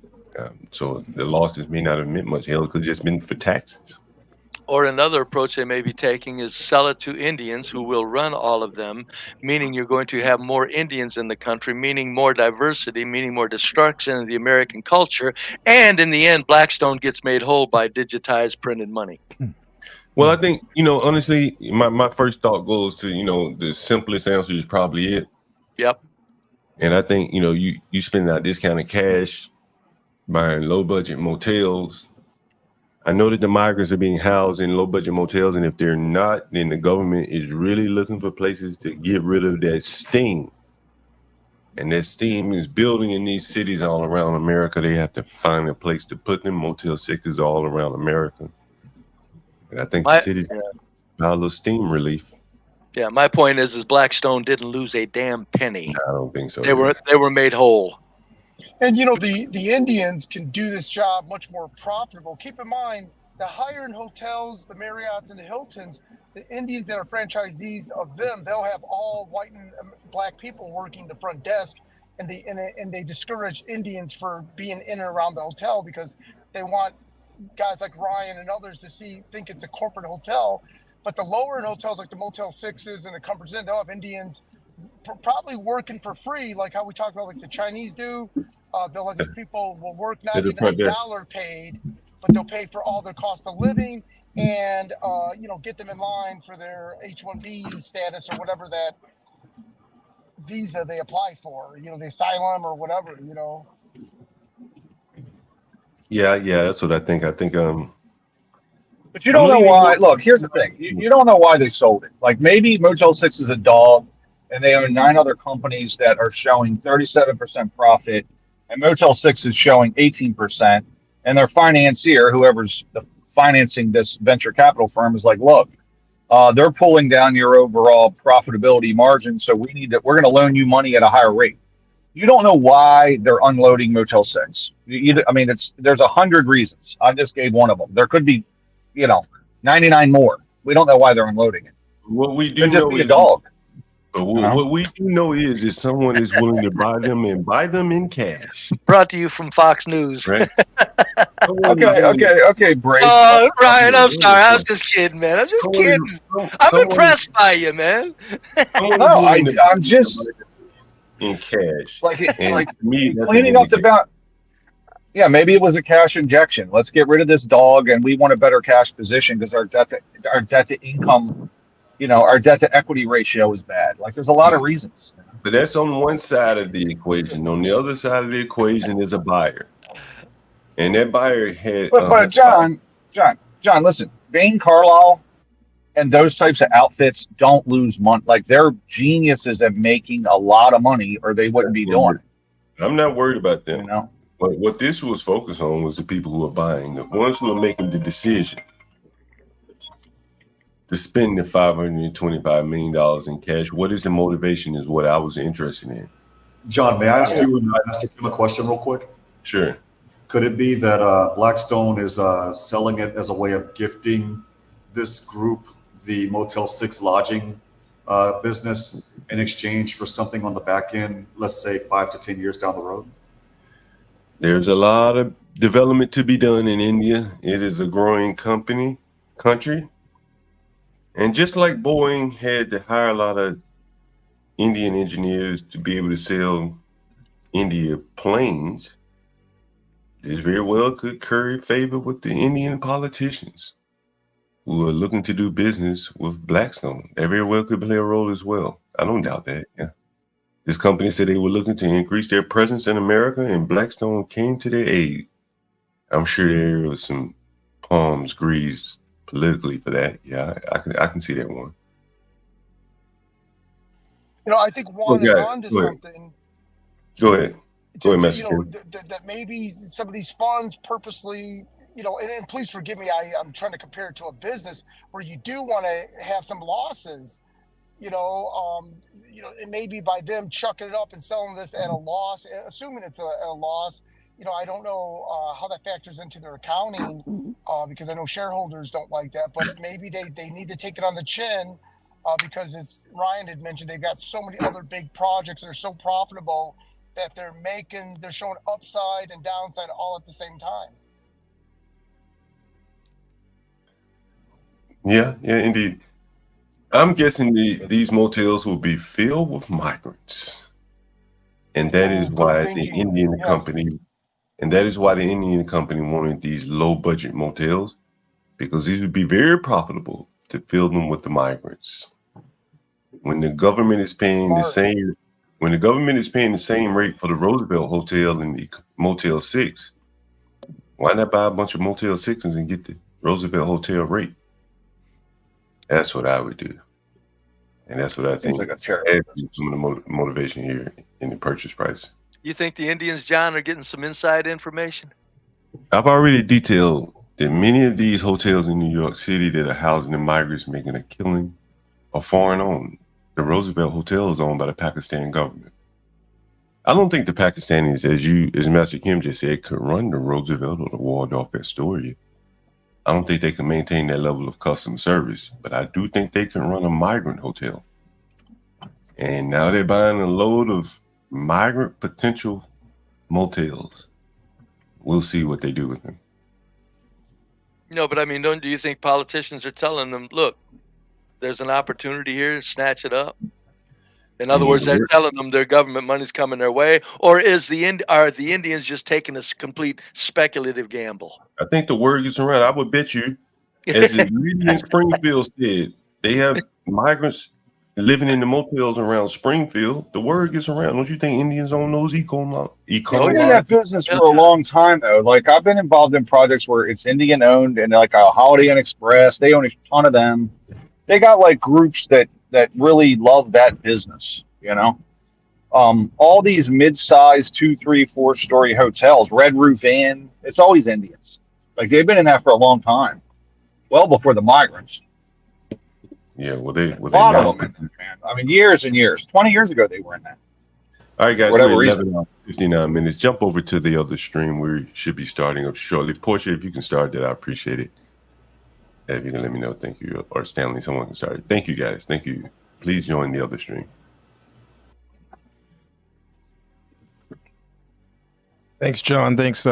So the losses may not have meant much. Hell, it could have just been for taxes. Or another approach they may be taking is sell it to Indians who will run all of them, meaning you're going to have more Indians in the country, meaning more diversity, meaning more destruction of the American culture. And in the end, Blackstone gets made whole by digitized printed money. Well, I think, honestly, my first thought goes to, the simplest answer is probably it. Yep. And I think, you spend out this kind of cash buying low budget motels. I know that the migrants are being housed in low budget motels, and if they're not, then the government is really looking for places to get rid of that steam. And that steam is building in these cities all around America. They have to find a place to put them. Motel 6s all around America. And I think the cities got a little steam relief. Yeah, my point is Blackstone didn't lose a damn penny. I don't think so. They were made whole. And the Indians can do this job much more profitable. Keep in mind, the higher-end hotels, the Marriotts and the Hiltons, the Indians that are franchisees of them, they'll have all white and black people working the front desk, and they discourage Indians for being in and around the hotel because they want guys like Ryan and others to think it's a corporate hotel. But the lower-end hotels like the Motel 6s and the Comforts Inn, they'll have Indians probably working for free, like how we talked about, like the Chinese do. They'll let these people will work not even $1 paid, but they'll pay for all their cost of living and get them in line for their H-1B status or whatever that visa they apply for, the asylum or whatever, Yeah, that's what I think. But you don't know why. Look, here's the thing. You don't know why they sold it. Like maybe Motel 6 is a dog, and they own 9 other companies that are showing 37% profit, and Motel 6 is showing 18%. And their financier, whoever's financing this venture capital firm, is like, look, they're pulling down your overall profitability margin, so we're going to loan you money at a higher rate. You don't know why they're unloading Motel 6. There's 100 reasons. I just gave one of them. There could be 99 more. We don't know why they're unloading it. What we do Could just know be a is dog. But what we do know is someone is willing to buy them and buy them in cash. Brought to you from Fox News. Right? Okay, Brave. Oh, Ryan, I'm sorry. I was just kidding, man. I'm just kidding. I'm impressed by you, man. No, I'm just in cash. Like me, cleaning up the balance. Yeah, maybe it was a cash injection. Let's get rid of this dog, and we want a better cash position because our debt to income, our debt to equity ratio is bad. Like, there's a lot of reasons. But that's on one side of the equation. On the other side of the equation is a buyer. And that buyer had But John, listen, Bain Carlisle and those types of outfits don't lose money. Like they're geniuses at making a lot of money, or they wouldn't be doing it. I'm not worried about them. You know? But what this was focused on was the people who are buying, the ones who are making the decision to spend the $525 million in cash. What is the motivation is what I was interested in. John, may I ask you a question real quick? Sure. Could it be that Blackstone is selling it as a way of gifting this group the Motel 6 lodging business in exchange for something on the back end, let's say 5 to 10 years down the road? There's a lot of development to be done in India. It is a growing country. And just like Boeing had to hire a lot of Indian engineers to be able to sell India planes, this very well could curry favor with the Indian politicians who are looking to do business with Blackstone. They very well could play a role as well. I don't doubt that. Yeah. This company said they were looking to increase their presence in America, and Blackstone came to their aid. I'm sure there was some palms greased politically for that. Yeah, I can see that one. I think Juan is onto something. Go ahead. Go ahead, Messenger. That maybe some of these funds purposely, and please forgive me, I'm trying to compare it to a business where you do want to have some losses, and maybe by them chucking it up and selling this at a loss, assuming it's a loss, I don't know how that factors into their accounting because I know shareholders don't like that, but maybe they need to take it on the chin because as Ryan had mentioned, they've got so many other big projects that are so profitable that they're showing upside and downside all at the same time. Yeah, indeed. I'm guessing these motels will be filled with migrants. And that is why the Indian company wanted these low budget motels, because these would be very profitable to fill them with the migrants. When the government is paying the same rate for the Roosevelt Hotel and the Motel 6, why not buy a bunch of Motel 6s and get the Roosevelt Hotel rate? That's what I would do. And that's what I think like a terrible some of the motivation here in the purchase price. You think the Indians, John, are getting some inside information? I've already detailed that many of these hotels in New York City that are housing the migrants making a killing are foreign owned. The Roosevelt Hotel is owned by the Pakistan government. I don't think the Pakistanis, as Master Kim just said, could run the Roosevelt or the Waldorf Astoria. I don't think they can maintain that level of customer service, but I do think they can run a migrant hotel. And now they're buying a load of migrant potential motels. We'll see what they do with them. No, but I mean, do you think politicians are telling them, look, there's an opportunity here, snatch it up? In other words, they're telling them their government money's coming their way, or are the Indians just taking a complete speculative gamble? I think the word gets around. I would bet you, as the lady in Springfield said, they have migrants living in the motels around Springfield. The word gets around. Don't you think Indians own those eco? They've been in that business for a long time, though. Like I've been involved in projects where it's Indian owned, and like a Holiday Inn Express, they own a ton of them. They got like groups that really love that business, all these mid-sized 2, 3, 4-story hotels, Red Roof Inn, it's always Indians. Like they've been in that for a long time, well before the migrants. Yeah, a lot of them, man. I mean, years and years. 20 years ago, they were in that. All right, guys, we're 11 59 minutes. Jump over to the other stream. We should be starting up shortly. Portia, if you can start that, I appreciate it. If you can let me know, thank you. Or Stanley, someone can start it. Thank you, guys. Thank you. Please join the other stream. Thanks, John. Thanks,